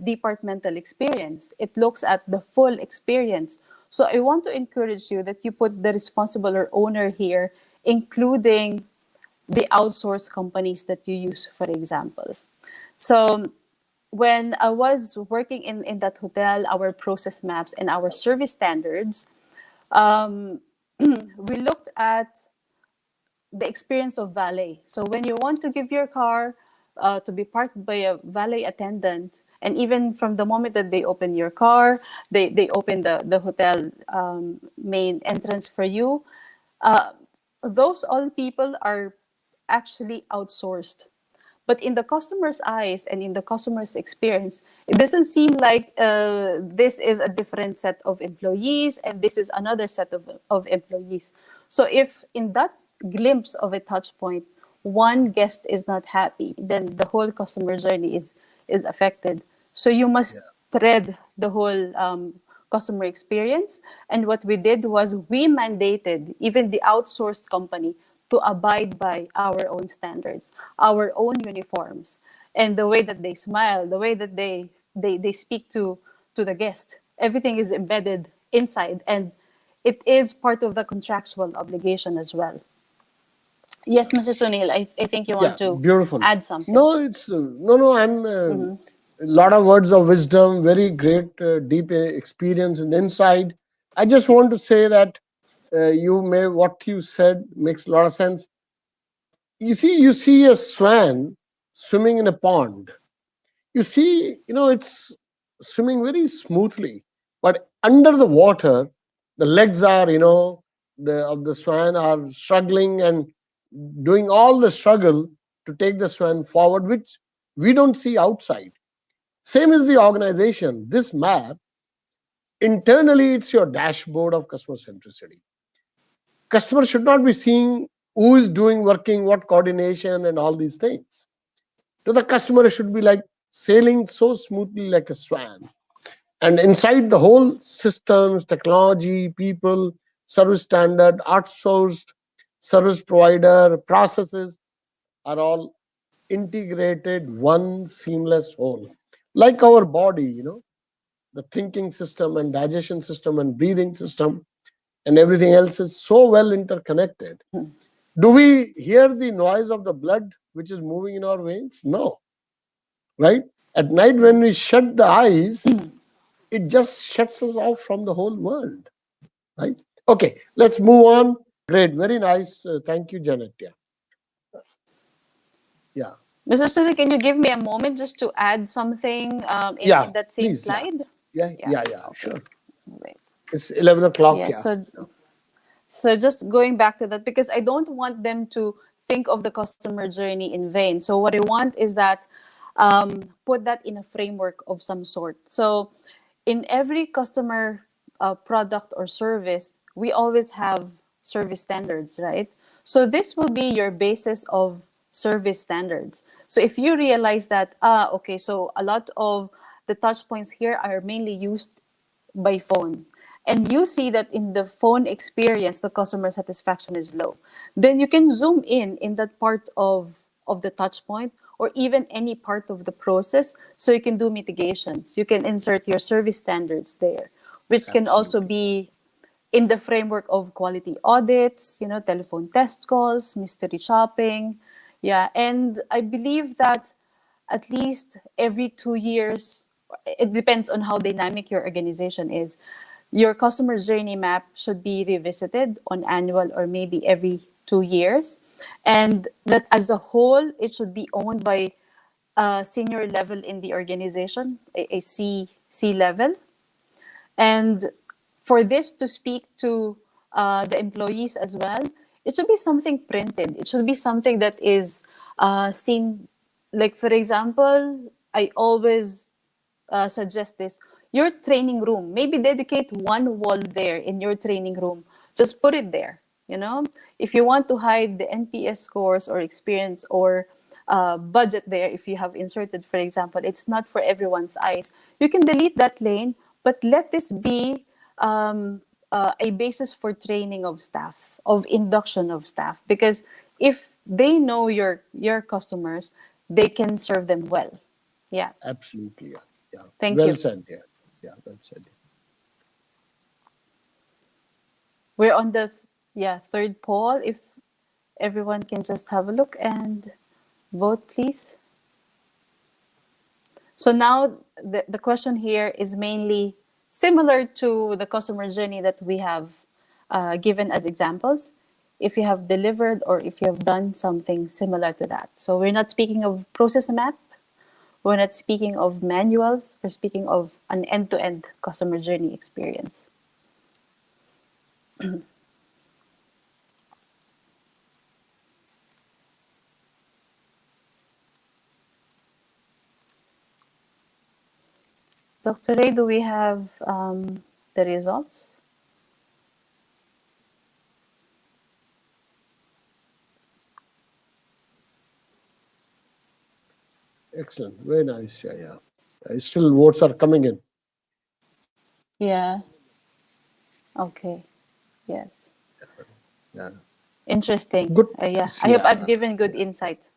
departmental experience. It looks at the full experience. So I want to encourage you that you put the responsible or owner here, including the outsourced companies that you use, for example. So when I was working in that hotel, our process maps and our service standards, we looked at the experience of valet. So when you want to give your car to be parked by a valet attendant, and even from the moment that they open your car, they open the hotel main entrance for you, uh, those all people are actually outsourced. But in the customer's eyes and in the customer's experience, it doesn't seem like this is a different set of employees and this is another set of employees. So if in that glimpse of a touch point, one guest is not happy, then the whole customer journey is affected. So you must thread the whole customer experience. And what we did was we mandated even the outsourced company to abide by our own standards, our own uniforms, and the way that they smile, the way that they speak to the guest. Everything is embedded inside, and it is part of the contractual obligation as well. Yes, Mr. Sunil, I think you want Yeah, to beautiful. add something. No, it's no. I'm a lot of words of wisdom, very great, deep experience and insight. I just want to say that you may what you said makes a lot of sense. You see a swan swimming in a pond. You see, it's swimming very smoothly, but under the water, the legs are, the of the swan are struggling and doing all the struggle to take the swan forward, which we don't see outside. Same as the organization. This map, internally, it's your dashboard of customer centricity. Customer should not be seeing who is doing working, what coordination, and all these things. To the customer, it should be like sailing so smoothly like a swan. And inside the whole systems, technology, people, service standard, outsourced service provider, processes are all integrated one seamless whole. Like our body, the thinking system and digestion system and breathing system and everything else is so well interconnected. Do we hear the noise of the blood which is moving in our veins? No, right? At night when we shut the eyes, it just shuts us off from the whole world, right? Okay, let's move on. Great, very nice. Thank you, Janet. Yeah, yeah, Mr. Sunil, can you give me a moment just to add something yeah. in that same Please, yeah, slide? yeah, Yeah, yeah, yeah. okay. Sure. Wait. It's 11 o'clock. Yeah, Yeah, so just going back to that, because I don't want them to think of the customer journey in vain. So what I want is that put that in a framework of some sort. So in every customer product or service, we always have service standards, right? So this will be your basis of service standards. So if you realize that, okay, so a lot of the touch points here are mainly used by phone, and you see that in the phone experience the customer satisfaction is low, then you can zoom in that part of the touch point, or even any part of the process, so you can do mitigations. You can insert your service standards there, which can also absolutely. be in the framework of quality audits, telephone test calls, mystery shopping. Yeah, and I believe that at least every 2 years, it depends on how dynamic your organization is, your customer journey map should be revisited on annual or maybe every 2 years. and that as a whole it should be owned by a senior level in the organization, a C level. And for this to speak to the employees as well, it should be something printed. It should be something that is seen. Like, for example, I always suggest this: your training room, maybe dedicate one wall there in your training room. Just put it there. You know, if you want to hide the NPS scores or experience or budget there, if you have inserted, for example, it's not for everyone's eyes. You can delete that lane, but let this be a basis for training of staff, of induction of staff, because if they know your customers, they can serve them well. Yeah. Absolutely. Yeah. Yeah. Thank Well you. said. Yeah. Yeah. Well said. We're on the third poll. If everyone can just have a look and vote, please. So now the question here is mainly similar to the customer journey that we have given as examples. If you have delivered or if you have done something similar to that. So we're not speaking of process map. We're not speaking of manuals. We're speaking of an end-to-end customer journey experience. Dr. Ray, do we have the results? Excellent. Very nice. Yeah. Yeah. Still, votes are coming in. Yeah. Okay. Yes. Yeah. Interesting. Good. Yeah. I hope I've Yeah. given good insight.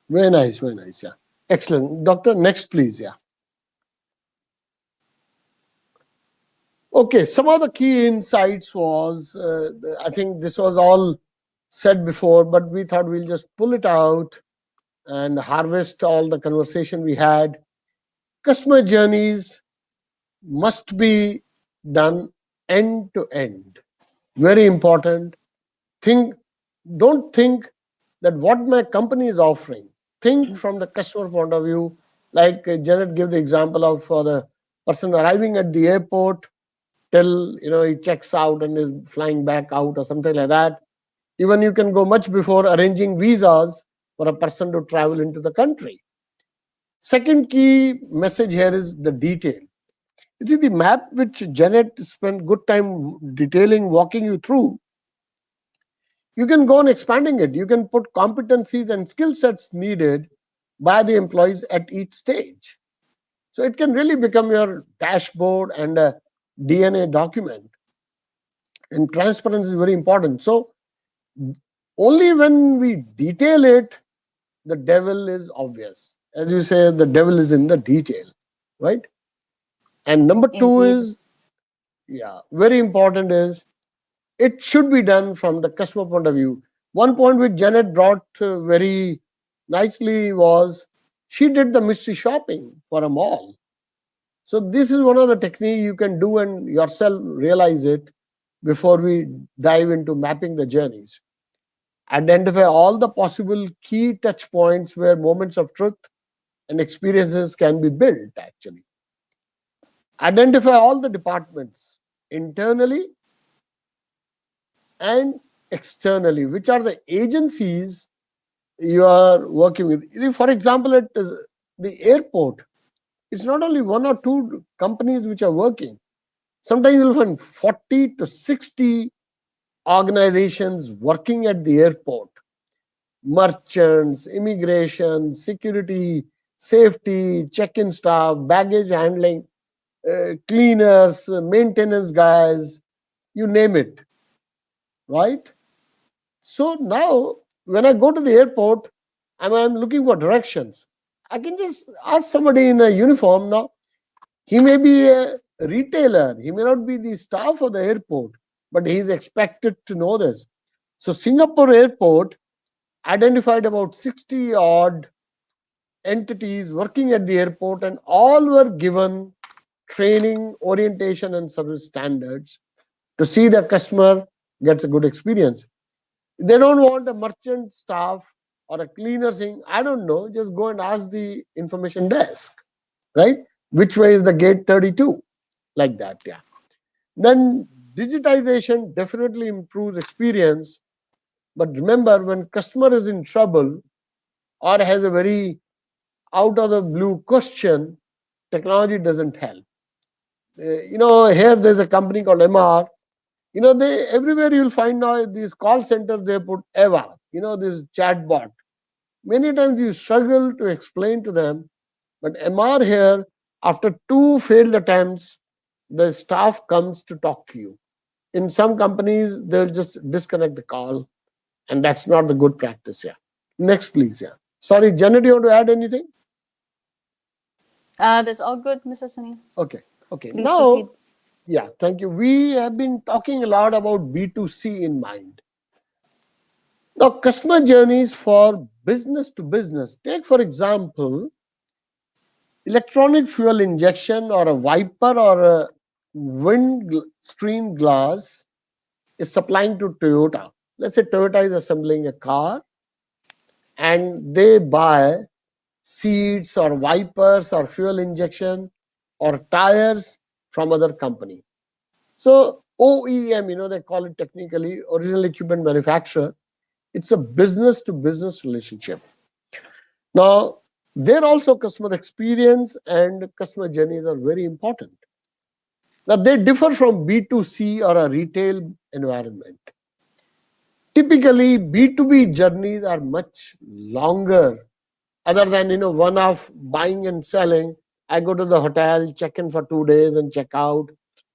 Very nice. Very nice. Yeah. Excellent. Doctor, next, please. Yeah. Okay. Some of the key insights was, I think this was all said before, but we thought we'll just pull it out and harvest all the conversation we had. Customer journeys must be done end to end. Very important. Think, don't think that what my company is offering. Think from the customer point of view. Like Janet gave the example of the person arriving at the airport till he checks out and is flying back out or something like that. Even you can go much before arranging visas for a person to travel into the country. Second key message here is the detail. You see, the map which Janet spent good time detailing, walking you through, you can go on expanding it. You can put competencies and skill sets needed by the employees at each stage. So it can really become your dashboard and a DNA document. And transparency is very important. So only when we detail it, the devil is obvious. As you say, the devil is in the detail, right? And number two Indeed. is, yeah, very important is it should be done from the customer point of view. One point which Janet brought very nicely was she did the mystery shopping for a mall. So this is one of the techniques you can do and yourself realize it before we dive into mapping the journeys. Identify all the possible key touch points where moments of truth and experiences can be built actually. Identify all the departments internally and externally, which are the agencies you are working with. For example, at the airport, it's not only one or two companies which are working. Sometimes you'll find 40 to 60 organizations working at the airport: merchants, immigration, security, safety, check-in staff, baggage handling, cleaners, maintenance guys, you name it, right? So now, when I go to the airport and I'm looking for directions, I can just ask somebody in a uniform. Now, he may be a retailer, he may not be the staff of the airport, but he is expected to know this. So, Singapore airport identified about 60 odd entities working at the airport, and all were given training, orientation, and service standards to see the customer gets a good experience. They don't want a merchant staff or a cleaner saying, I don't know, just go and ask the information desk, right? Which way is the gate 32? Like that, yeah. Then digitization definitely improves experience. But remember, when customer is in trouble or has a very out of the blue question, technology doesn't help. Here there's a company called MR. They everywhere you'll find now these call centers they put Eva. This chatbot. Many times you struggle to explain to them, but MR here, after two failed attempts, the staff comes to talk to you. In some companies, they'll just disconnect the call, and that's not the good practice. Yeah. Next, please. Yeah. Sorry, Janet, you want to add anything? That's all good, Mr. Sunil. Okay. Okay. Please proceed. Now, yeah, thank you. We have been talking a lot about B2C in mind. Now, customer journeys for business to business. Take, for example, electronic fuel injection or a wiper or a windscreen glass is supplying to Toyota. Let's say Toyota is assembling a car and they buy seats or wipers or fuel injection or tires from other company. So OEM, they call it technically original equipment manufacturer. It's a business to business relationship. Now, there also customer experience and customer journeys are very important. Now, they differ from B2C or a retail environment. Typically, B2B journeys are much longer other than, one-off buying and selling. I go to the hotel, check in for 2 days and check out,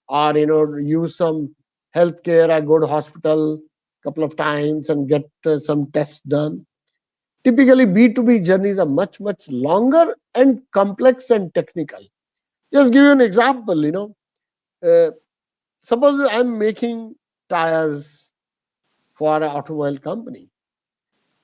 or, use some healthcare. I go to hospital a couple of times and get some tests done. Typically, B2B journeys are much, much longer and complex and technical. Just give you an example, uh, suppose I'm making tires for an automobile company.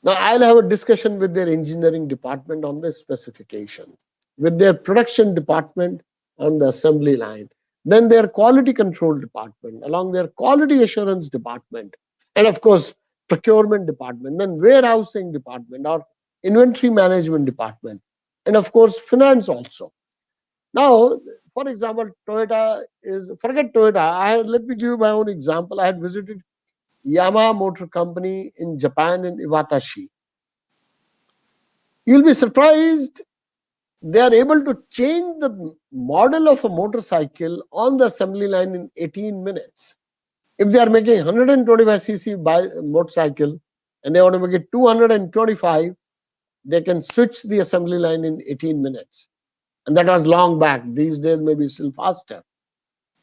Now, I'll have a discussion with their engineering department on the specification, with their production department on the assembly line, then their quality control department, along their quality assurance department, and of course, procurement department, then warehousing department or inventory management department, and of course, finance also. Now, for example, forget Toyota. Let me give you my own example. I had visited Yamaha Motor Company in Japan in Iwatashi. You'll be surprised they are able to change the model of a motorcycle on the assembly line in 18 minutes. If they are making 125cc motorcycle and they want to make it 225, they can switch the assembly line in 18 minutes. And that was long back. These days, maybe still faster.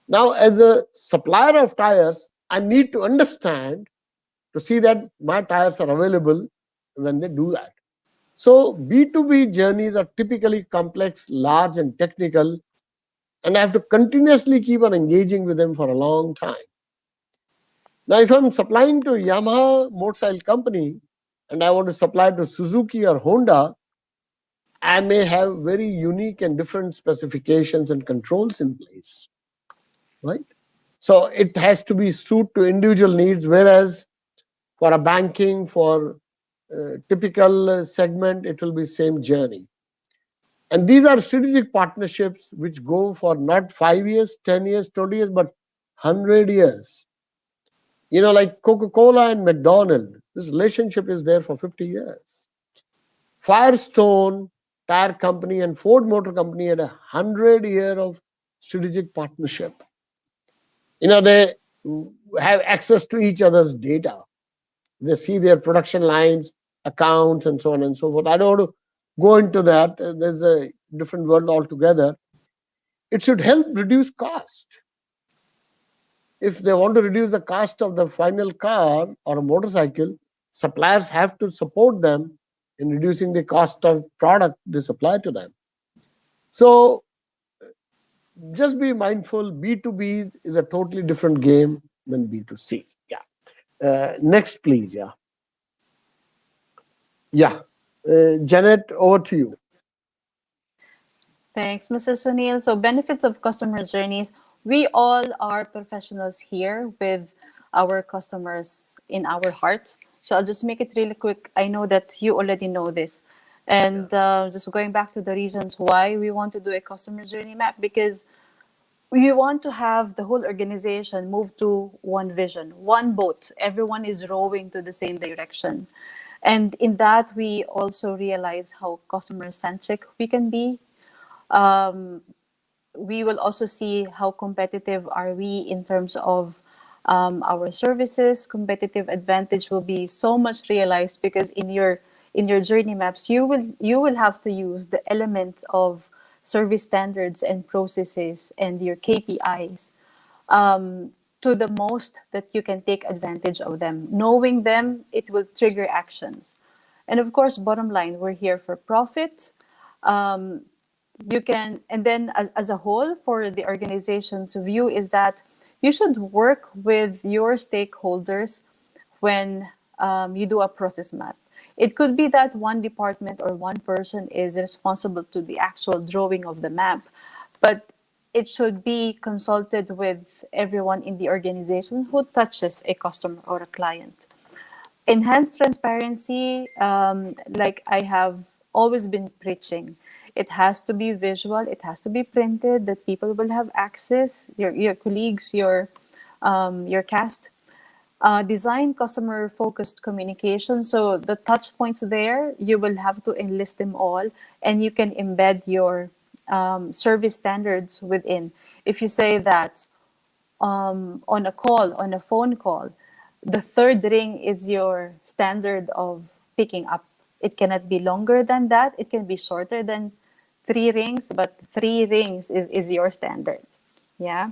Now, as a supplier of tires, I need to understand to see that my tires are available when they do that. So B2B journeys are typically complex, large, and technical, and I have to continuously keep on engaging with them for a long time. Now, if I'm supplying to Yamaha motorcycle company and I want to supply to Suzuki or Honda, I may have very unique and different specifications and controls in place, right? So it has to be suited to individual needs, whereas for a banking, for typical segment, it will be same journey. And these are strategic partnerships which go for not 5 years, 10 years, 20 years, but 100 years. Like Coca-Cola and McDonald's, this relationship is there for 50 years. Firestone Tire Company and Ford Motor Company had 100 year of strategic partnership. They have access to each other's data. They see their production lines, accounts, and so on and so forth. I don't want to go into that. There's a different world altogether. It should help reduce cost. If they want to reduce the cost of the final car or a motorcycle, suppliers have to support them in reducing the cost of product they supply to them. So just be mindful, B2B is a totally different game than B2C. Yeah. Next, please. Yeah. Yeah. Janet, over to you. Thanks, Mr. Sunil. So, benefits of customer journeys. We all are professionals here with our customers in our hearts. So I'll just make it really quick. I know that you already know this. Yeah. And just going back to the reasons why we want to do a customer journey map, because we want to have the whole organization move to one vision, one boat. Everyone is rowing to the same direction. And in that, we also realize how customer centric we can be. We will also see how competitive are we in terms of our services. Competitive advantage will be so much realized because in your journey maps you will have to use the element of service standards and processes and your KPIs to the most that you can take advantage of them. Knowing them, it will trigger actions. And of course, bottom line, we're here for profit. You can, and then as a whole, for the organization's view, is that you should work with your stakeholders when you do a process map. It could be that one department or one person is responsible to the actual drawing of the map, but it should be consulted with everyone in the organization who touches a customer or a client. Enhanced transparency, like I have always been preaching, it has to be visual, it has to be printed, that people will have access, your colleagues, your cast. Design customer focused communication. So the touch points there, you will have to enlist them all, and you can embed your service standards within. If you say that on a call, on a phone call, the third ring is your standard of picking up. It cannot be longer than that. It can be shorter than 3 rings, but 3 rings is your standard. Yeah,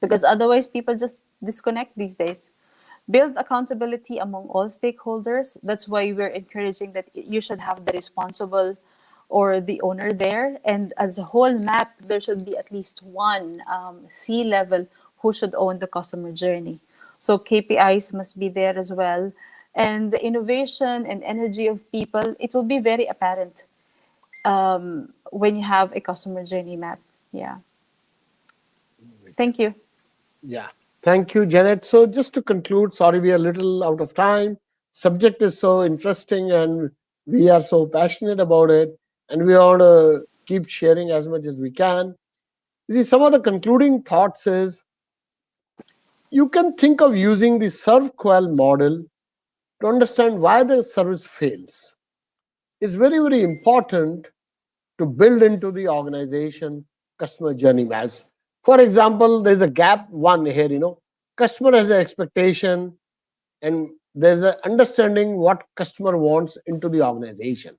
because otherwise people just disconnect these days. Build accountability among all stakeholders. That's why we're encouraging that you should have the responsible or the owner there. And as a whole map, there should be at least one C level who should own the customer journey. So KPIs must be there as well. And the innovation and energy of people, it will be very apparent when you have a customer journey map. Yeah. Thank you. Yeah. Thank you, Janet. So just to conclude, sorry we are a little out of time. Subject is so interesting and we are so passionate about it, and we want to keep sharing as much as we can. You see, some of the concluding thoughts is you can think of using the serve qual model to understand why the service fails. It's very, very important to build into the organization customer journey maps. For example, there's a gap one here, customer has an expectation and there's an understanding what customer wants into the organization.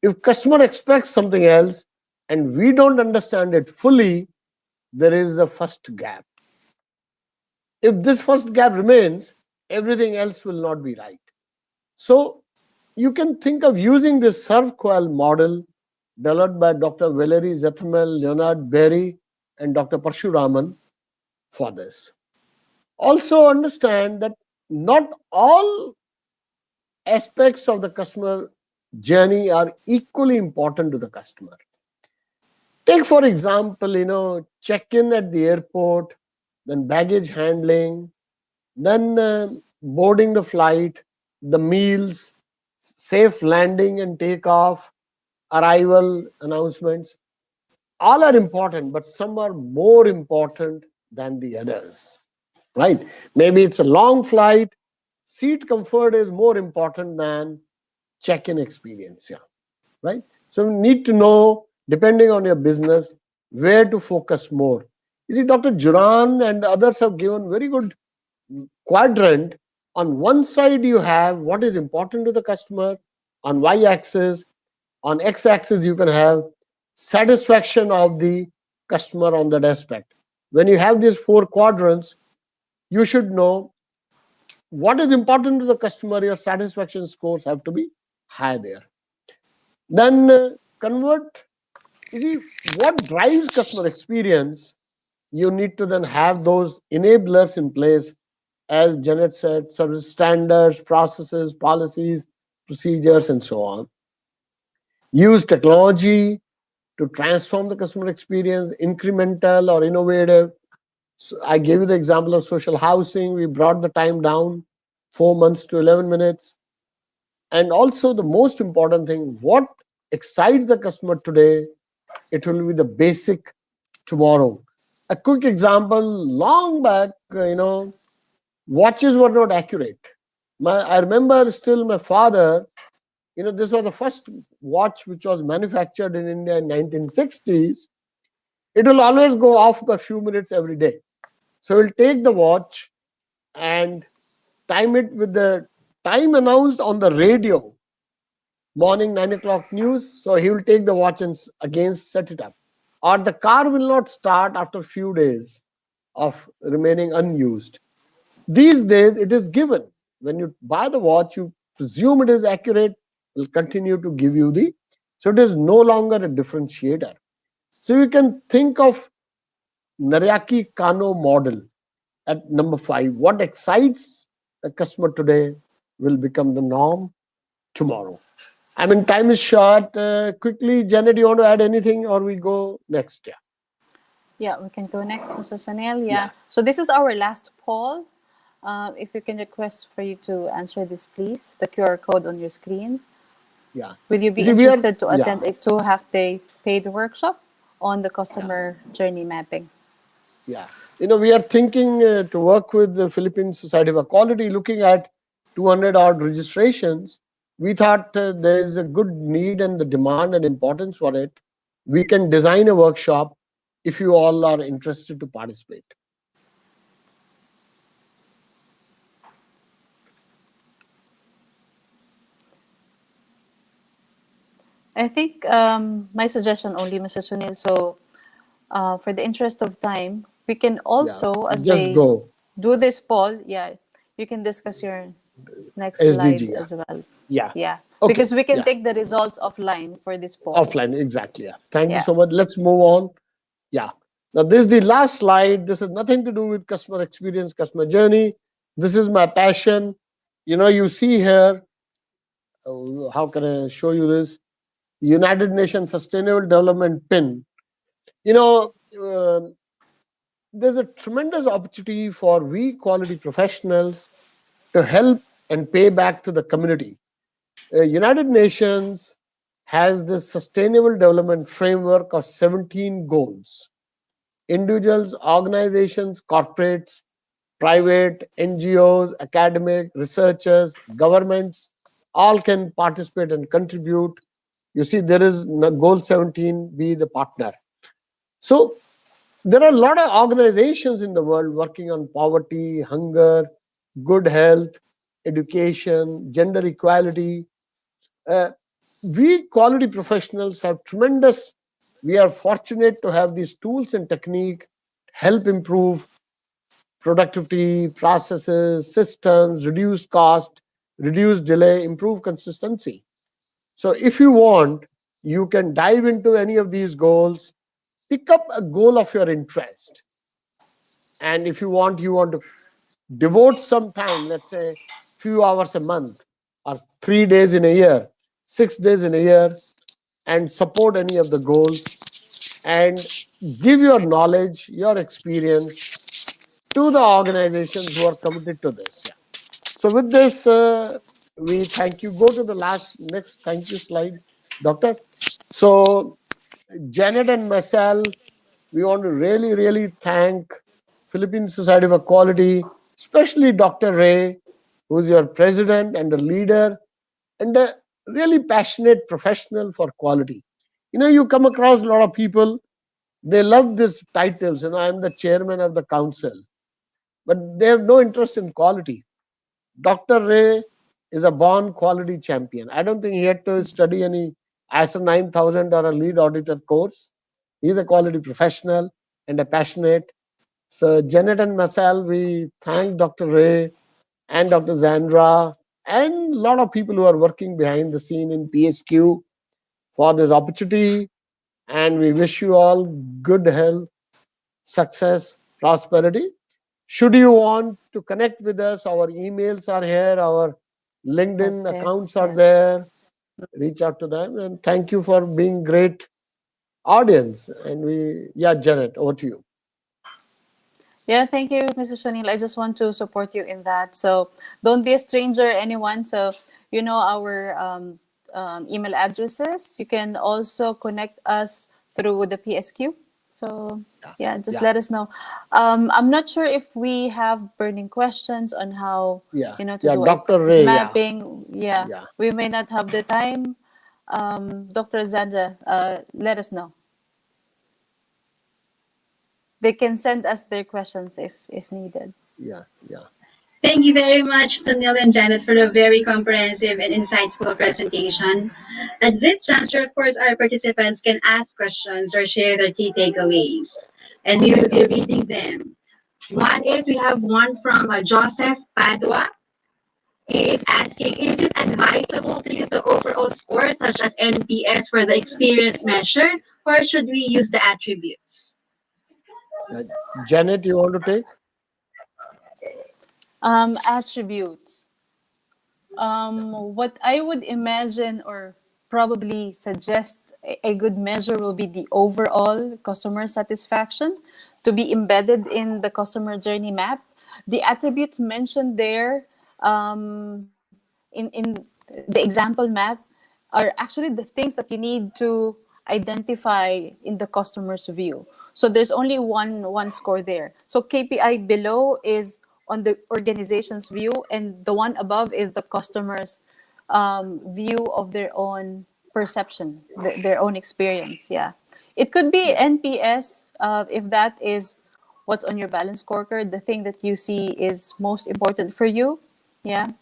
If customer expects something else and we don't understand it fully, there is a first gap. If this first gap remains, everything else will not be right. So you can think of using this serve qual model developed by Dr. Valerie Zethamel, Leonard Berry, and Dr. Parshuraman for this. Also understand that not all aspects of the customer journey are equally important to the customer. Take, for example, check-in at the airport, then baggage handling, then boarding the flight, the meals, safe landing and takeoff, arrival announcements. All are important, but some are more important than the others, right? Maybe it's a long flight, seat comfort is more important than check-in experience, yeah, right? So you need to know, depending on your business, where to focus more. You see, Dr. Juran and others have given very good quadrant. On one side, you have what is important to the customer. On y-axis, on x-axis, you can have satisfaction of the customer on that aspect. When you have these 4 quadrants, you should know what is important to the customer. Your satisfaction scores have to be high there. Then convert. You see, what drives customer experience, you need to then have those enablers in place. As Janet said, service standards, processes, policies, procedures, and so on. Use technology to transform the customer experience, incremental or innovative. So I gave you the example of social housing. We brought the time down. 4 months to 11 minutes. And also, the most important thing, what excites the customer today, it will be the basic tomorrow. A quick example, long back, watches were not accurate. I remember still my father, this was the first watch which was manufactured in India in 1960s. It will always go off by a few minutes every day. So we'll take the watch and time it with the time announced on the radio, morning 9 o'clock news. So he will take the watch and again set it up. Or the car will not start after a few days of remaining unused. These days, it is given. When you buy the watch, you presume it is accurate, will continue to give you the. So it is no longer a differentiator. So you can think of Nariaki Kano model at number 5. What excites the customer today will become the norm tomorrow. I mean, time is short. Quickly, Janet, you want to add anything or we go next? Yeah. Yeah, we can go next, Mr. Sunil. Yeah. Yeah. So this is our last poll. If we can request for you to answer this, please. The QR code on your screen. Yeah. Will you You be see, we are, interested to yeah. attend a 2 half-day paid workshop on the Yeah. customer journey mapping? Yeah, we are thinking to work with the Philippine Society of Equality, looking at 200 odd registrations. We thought there is a good need and the demand and importance for it. We can design a workshop if you all are interested to participate. I think my suggestion only, Mr. Sunil. So, for the interest of time, we can Yeah, also, as just they go do this poll, yeah, you can discuss your next slide SDG. Yeah, as well. yeah. Yeah, Okay. because we can Yeah, take the results offline for this poll. offline. Exactly. Yeah. Thank you Yeah. so much. Let's move on. Yeah. Now, this is the last slide. This has nothing to do with customer experience, customer journey. This is my passion. You see here, how can I show you this? United Nations Sustainable Development Pin. You know, uh, there's a tremendous opportunity for we quality professionals to help and pay back to the community. United Nations has this Sustainable Development Framework of 17 goals. Individuals, organizations, corporates, private, NGOs, academic, researchers, governments, all can participate and contribute. You see, there is goal 17, be the partner. So there are a lot of organizations in the world working on poverty, hunger, good health, education, gender equality. Uh, we quality professionals have tremendous, we are fortunate to have these tools and technique help improve productivity, processes, systems, reduce cost, reduce delay, improve consistency. So if you want, you can dive into any of these goals, pick up a goal of your interest. And if you want to devote some time, let's say few hours a month or 3 days in a year, 6 days in a year, and support any of the goals and give your knowledge, your experience to the organizations who are committed to this. Yeah. So with this, we thank you. Go to the next thank you slide, Doctor. So Janet and myself, we want to really, really thank Philippine Society of Equality, especially Dr. Ray, who's your president and a leader and a really passionate professional for quality. You come across a lot of people, they love these titles. I'm the chairman of the council, but they have no interest in quality. Dr. Ray is a born quality champion. I don't think he had to study any ISO 9000 or a lead auditor course. He's a quality professional and a passionate. So Janet and myself, we thank Dr. Ray and Dr. Zandra and a lot of people who are working behind the scene in PSQ for this opportunity. And we wish you all good health, success, prosperity. Should you want to connect with us, our emails are here, our LinkedIn Okay. accounts are Yeah. there. Reach out to them. And thank you for being great audience. And yeah, Janet, over to you. Yeah, thank you, Mrs. Shanil. I just want to support you in that. So don't be a stranger, anyone. So you know our email addresses. You can also connect us through the PSQ. So yeah, just Yeah, let us know. I'm not sure if we have burning questions on how yeah, to yeah. do a Dr. price Ray, yeah, mapping. Yeah, yeah. we may not have the time. Dr. Zandra, let us know. They can send us their questions if needed. Yeah, yeah, Thank you very much, Sunil and Janet, for a very comprehensive and insightful presentation. At this juncture, of course, our participants can ask questions or share their key takeaways, and we will yeah, be reading them. One is we have one from Joseph Padua. He is asking, is it advisable to use the overall score, such as NPS, for the experience measure, or should we use the attributes? yeah. Janet, you want to take? Attributes. What I would imagine or probably suggest a good measure will be the overall customer satisfaction to be embedded in the customer journey map. The attributes mentioned there in the example map are actually the things that you need to identify in the customer's view. So there's only one score there. So KPI below is on the organization's view, and the one above is the customer's view of their own perception, their own experience. Yeah, it could be Yeah, NPS if that is what's on your balance scorecard, the thing that you see is most important for you. Yeah,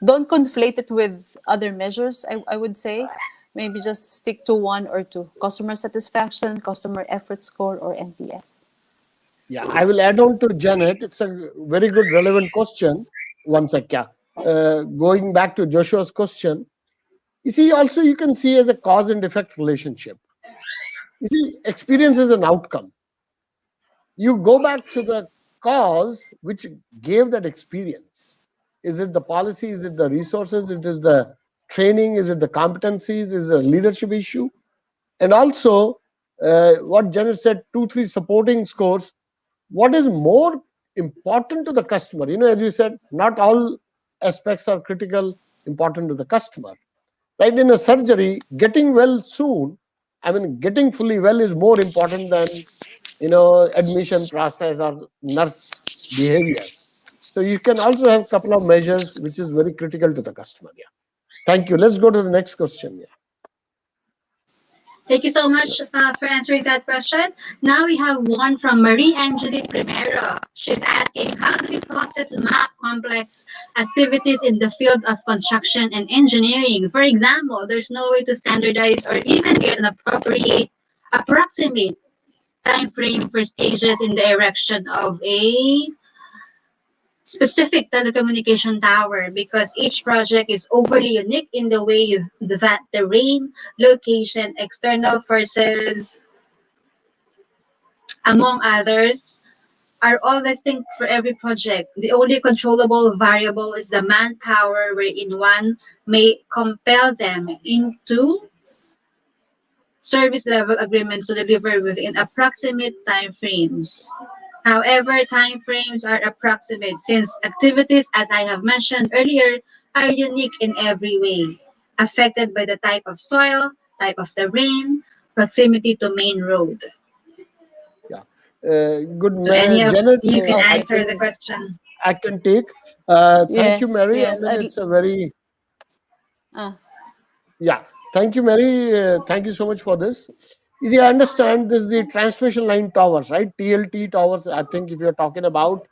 don't conflate it with other measures, I would say. Maybe just stick to one or two: customer satisfaction, customer effort score, or NPS. yeah. I will add on to Janet. It's a very good, relevant question. One sec, yeah. Going back to Joshua's question, you see, also you can see as a cause and effect relationship. You see, experience is an outcome. You go back to the cause which gave that experience. Is it the policy? Is it the resources? It is the training? Is it the competencies? Is it a leadership issue? And also, what Janet said, two, three supporting scores. What is more important to the customer? As you said, not all aspects are critical, important to the customer. Right? In a surgery, getting well soon, I mean, getting fully well is more important than admission process or nurse behavior. So you can also have a couple of measures which is very critical to the customer. Yeah. Thank you. Let's go to the next question. Yeah. Thank you so much for answering that question. Now we have one from Marie Angelique Primero. She's asking, how do we process map complex activities in the field of construction and engineering? For example, there's no way to standardize or even get an approximate time frame for stages in the erection of a specific telecommunication tower, because each project is overly unique in the way that terrain, location, external forces, among others, are all distinct for every project. The only controllable variable is the manpower, wherein one may compel them into service level agreements to deliver within approximate time frames. However, time frames are approximate since activities, as I have mentioned earlier, are unique in every way, affected by the type of soil, type of terrain, proximity to main road. Yeah. Good, So any of Janet. you can I Okay. answer the can question. I can take. Thank you, Yes, Mary. I yes. mean, it's a very Uh, yeah. Thank you, Mary. Thank you so much for this. You see, I understand this is the transmission line towers, right? TLT towers. I think if you're talking about,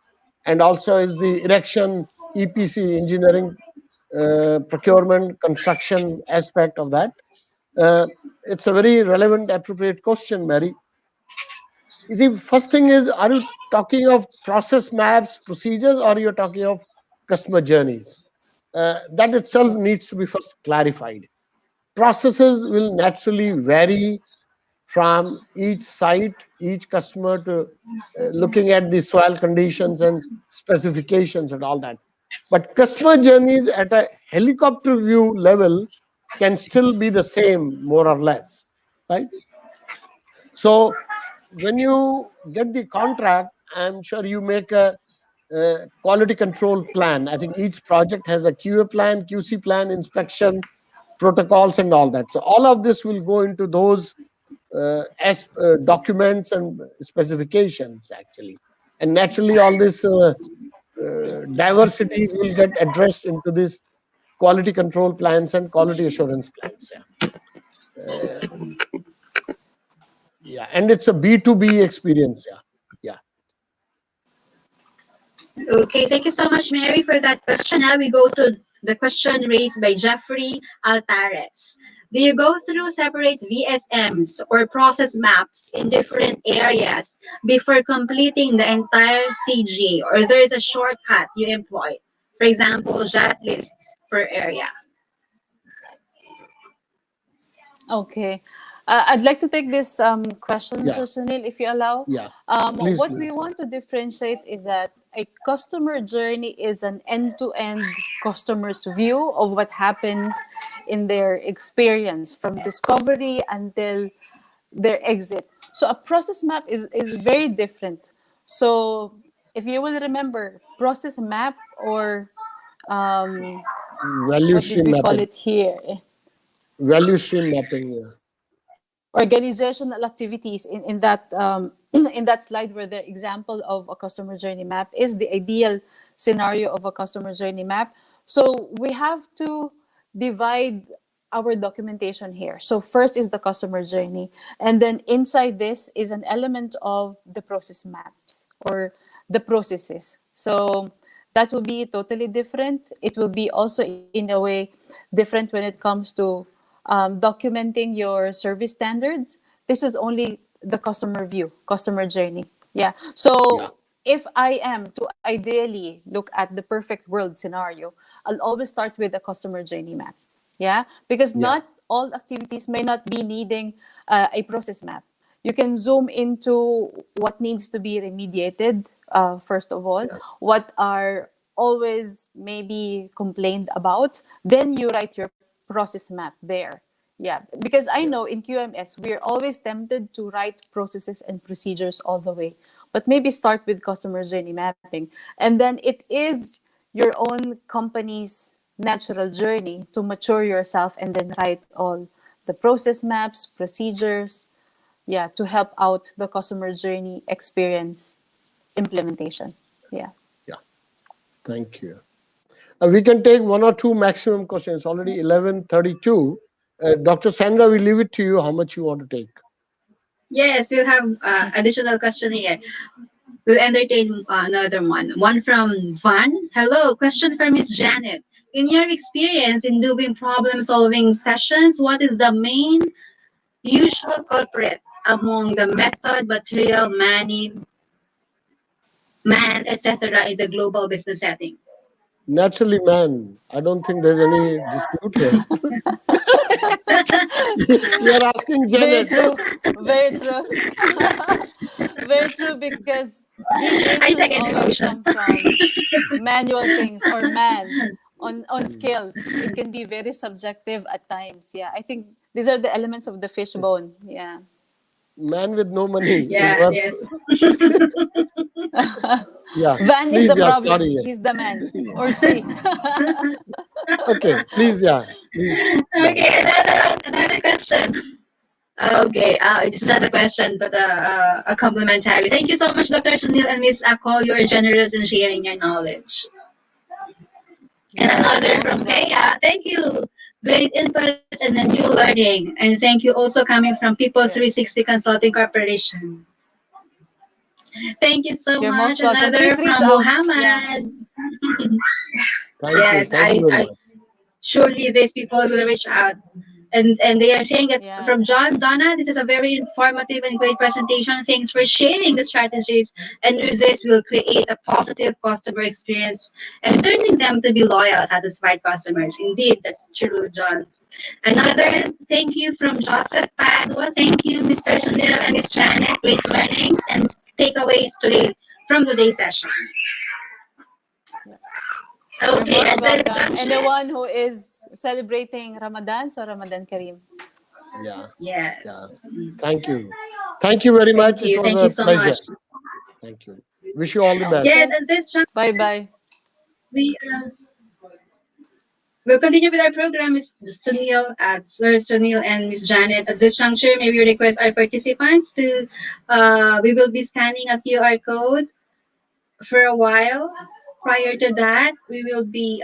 and also is the erection EPC engineering, procurement, construction aspect of that. Uh, it's a very relevant, appropriate question, Mary. You see, first thing is, are you talking of process maps, procedures, or you're talking of customer journeys? That itself needs to be first clarified. Processes will naturally vary from each site, each customer to looking at the soil conditions and specifications and all that. But customer journeys at a helicopter view level can still be the same, more or less, right? So when you get the contract, I'm sure you make a quality control plan. I think each project has a QA plan, QC plan, inspection protocols, and all that. So all of this will go into those as documents and specifications actually, and naturally all this diversities will get addressed into this quality control plans and quality assurance plans. Uh, yeah, and it's a B2B experience. Yeah. Okay, thank you so much, Mary, for that question. Now we go to the question raised by Jeffrey Altares. Do you go through separate VSMs or process maps in different areas before completing the entire CG, or there is a shortcut you employ? For example, just lists per area. Okay. I'd like to take this question, Yeah. Mr. Sunil, if you allow. Yeah. Please, What we please. want to differentiate is that a customer journey is an end-to-end customer's view of what happens in their experience from discovery until their exit. So a process map is very different. So if you will remember, process map or um, Value what did stream we call mapping. it here? Value stream mapping. Yeah. Organizational activities in that in that slide where the example of a customer journey map is the ideal scenario of a customer journey map. So we have to divide our documentation here. So first is the customer journey, and then inside this is an element of the process maps or the processes. So that will be totally different. It will be also in a way different when it comes to documenting your service standards. This is only the customer view, customer journey. Yeah. Yeah. So if I am to ideally look at the perfect world scenario, I'll always start with a customer journey map. Yeah. Because Yeah. not all activities may not be needing a process map. You can zoom into what needs to be remediated, first of all, Yeah. what are always maybe complained about. Then you write your process map there. Yeah, because I Yeah. know in QMS, we're always tempted to write processes and procedures all the way. But maybe start with customer journey mapping. And then it is your own company's natural journey to mature yourself and then write all the process maps, procedures, yeah, to help out the customer journey experience implementation. Yeah. Yeah. Thank you. We can take one or two maximum questions. Already 11:32. Dr. Sandra, we leave it to you how much you want to take. Yes, we'll have additional question here. We'll entertain another one. One from Van. Hello, question for Miss Janet. In your experience in doing problem-solving sessions, what is the main usual culprit among the method, material, money, man, etc. in the global business setting? Naturally, man. I don't think there's any dispute here. You're asking Very Janet. true. Very true. Very true because big I issues second the always motion. come from manual things or man on Mm. skills. It can be very subjective at times. Yeah, I think these are the elements of the fishbone. Yeah. Man with no money is Yeah, worse. yes. Yeah. Van is Please, the yeah. problem. Sorry. He's the man or she. Okay. Please, yeah. Please. Yeah. Okay, another question. Okay, it's not a question, but a complimentary. Thank you so much, Dr. Sunil and Miss Akol. You are generous in sharing your knowledge. And You're another most from welcome. Kaya. Thank you. Great inputs and a new learning. And thank you also coming from People Yes. 360 Consulting Corporation. Thank you so You're much. most welcome. Please Another reach from out. Yeah. Muhammad. Thank you. Yes, Thank you very much. surely these people will reach out. And they are saying that Yeah. from John Donna, this is a very informative and great presentation. Thanks for sharing the strategies. And with this, we'll create a positive customer experience and turning them to be loyal, satisfied customers. Indeed, that's true, John. Another thank you from Joseph Padua. Thank you, Mr. Sunil and Ms. Janet. Great learnings and takeaways today from today's session. You're Okay, most and that's welcome. Anyone who is celebrating Ramadan, so Ramadan Kareem. Yeah. Yeah. yes. Thank you. Thank you very much. Thank It you. was Thank you a so pleasure. much. Thank you. Wish you all the Yes, best. at this Bye juncture, bye. we will continue with our program, Ms. Sunil, Sir Sunil and Ms. Janet. At this juncture, may we request our participants to, we will be scanning a QR code for a while. Prior to that, we will be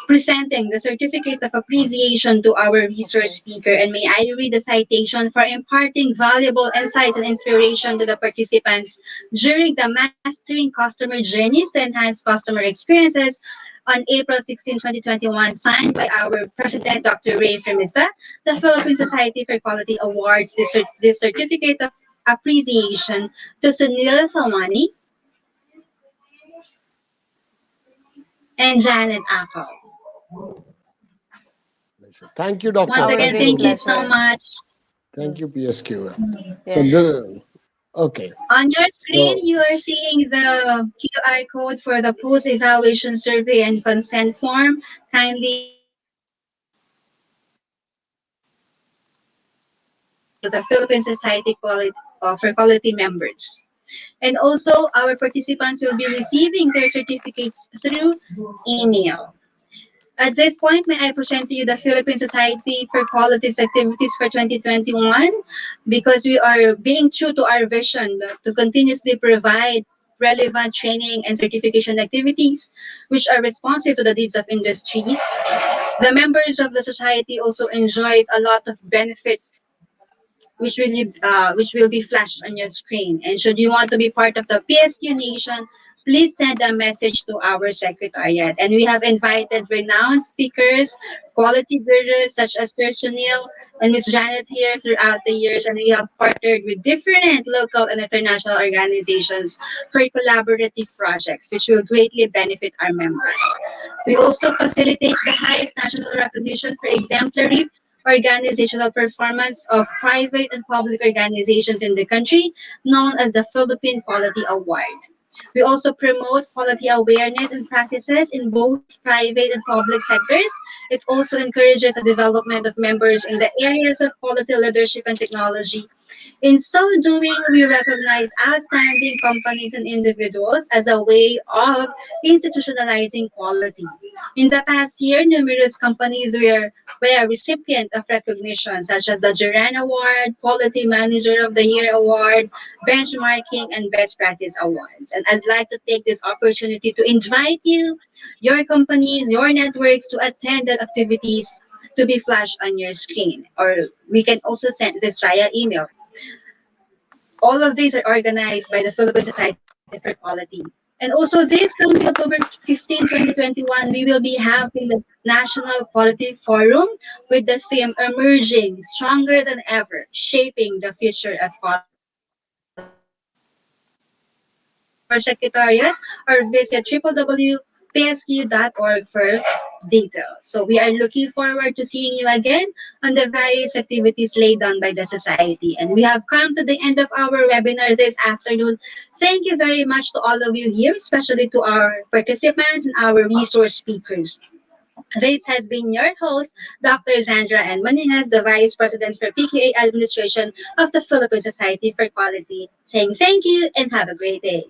presenting the certificate of appreciation to our resource Okay. speaker. And may I read the citation for imparting valuable insights and inspiration to the participants during the Mastering Customer Journeys to Enhance Customer Experiences on April 16, 2021, signed by our President, Dr. Ray Firmista. The Philippine Society for Quality awards this certificate of appreciation to Sunil Salmani and Janet Ako. Thank you, Once doctor. Our again, Thank great thank you. you so pleasure. much. Thank you, PSQ. So Yes. the okay. On your screen, So you are seeing the QR code for the post-evaluation survey and consent form. Kindly to the Philippine Society for Quality members. And also, our participants will be receiving their certificates through email. At this point, may I present to you the Philippine Society for Quality's activities for 2021, because we are being true to our vision to continuously provide relevant training and certification activities which are responsive to the needs of industries. The members of the society also enjoys a lot of benefits which will be flashed on your screen. And should you want to be part of the PSQ Nation, please send a message to our secretariat. And we have invited renowned speakers, quality builders such as Sir Sunil and Miss Janet here throughout the years. And we have partnered with different local and international organizations for collaborative projects, which will greatly benefit our members. We also facilitate the highest national recognition for exemplary organizational performance of private and public organizations in the country, known as the Philippine Quality Award. We also promote quality awareness and practices in both private and public sectors. It also encourages the development of members in the areas of quality leadership and technology. In so doing, we recognize outstanding companies and individuals as a way of institutionalizing quality. In the past year, numerous companies were a recipient of recognition, such as the Duran Award, Quality Manager of the Year Award, Benchmarking, and Best Practice Awards. And I'd like to take this opportunity to invite you, your companies, your networks to attend the activities to be flashed on your screen. Or we can also send this via email. All of these are organized by the Philippine Society for Quality. And also this coming October 15, 2021, we will be having the National Quality Forum with the theme Emerging Stronger Than Ever, Shaping the Future of Quality. So may I invite you to contact our secretariat or visit www.psq.org for details. So we are looking forward to seeing you again on the various activities laid down by the society. And we have come to the end of our webinar this afternoon. Thank you very much to all of you here, especially to our participants and our resource speakers. This has been your host, Dr. Zandra and Maningas, the Vice President for PQA Administration of the Philippine Society for Quality, saying thank you and have a great day.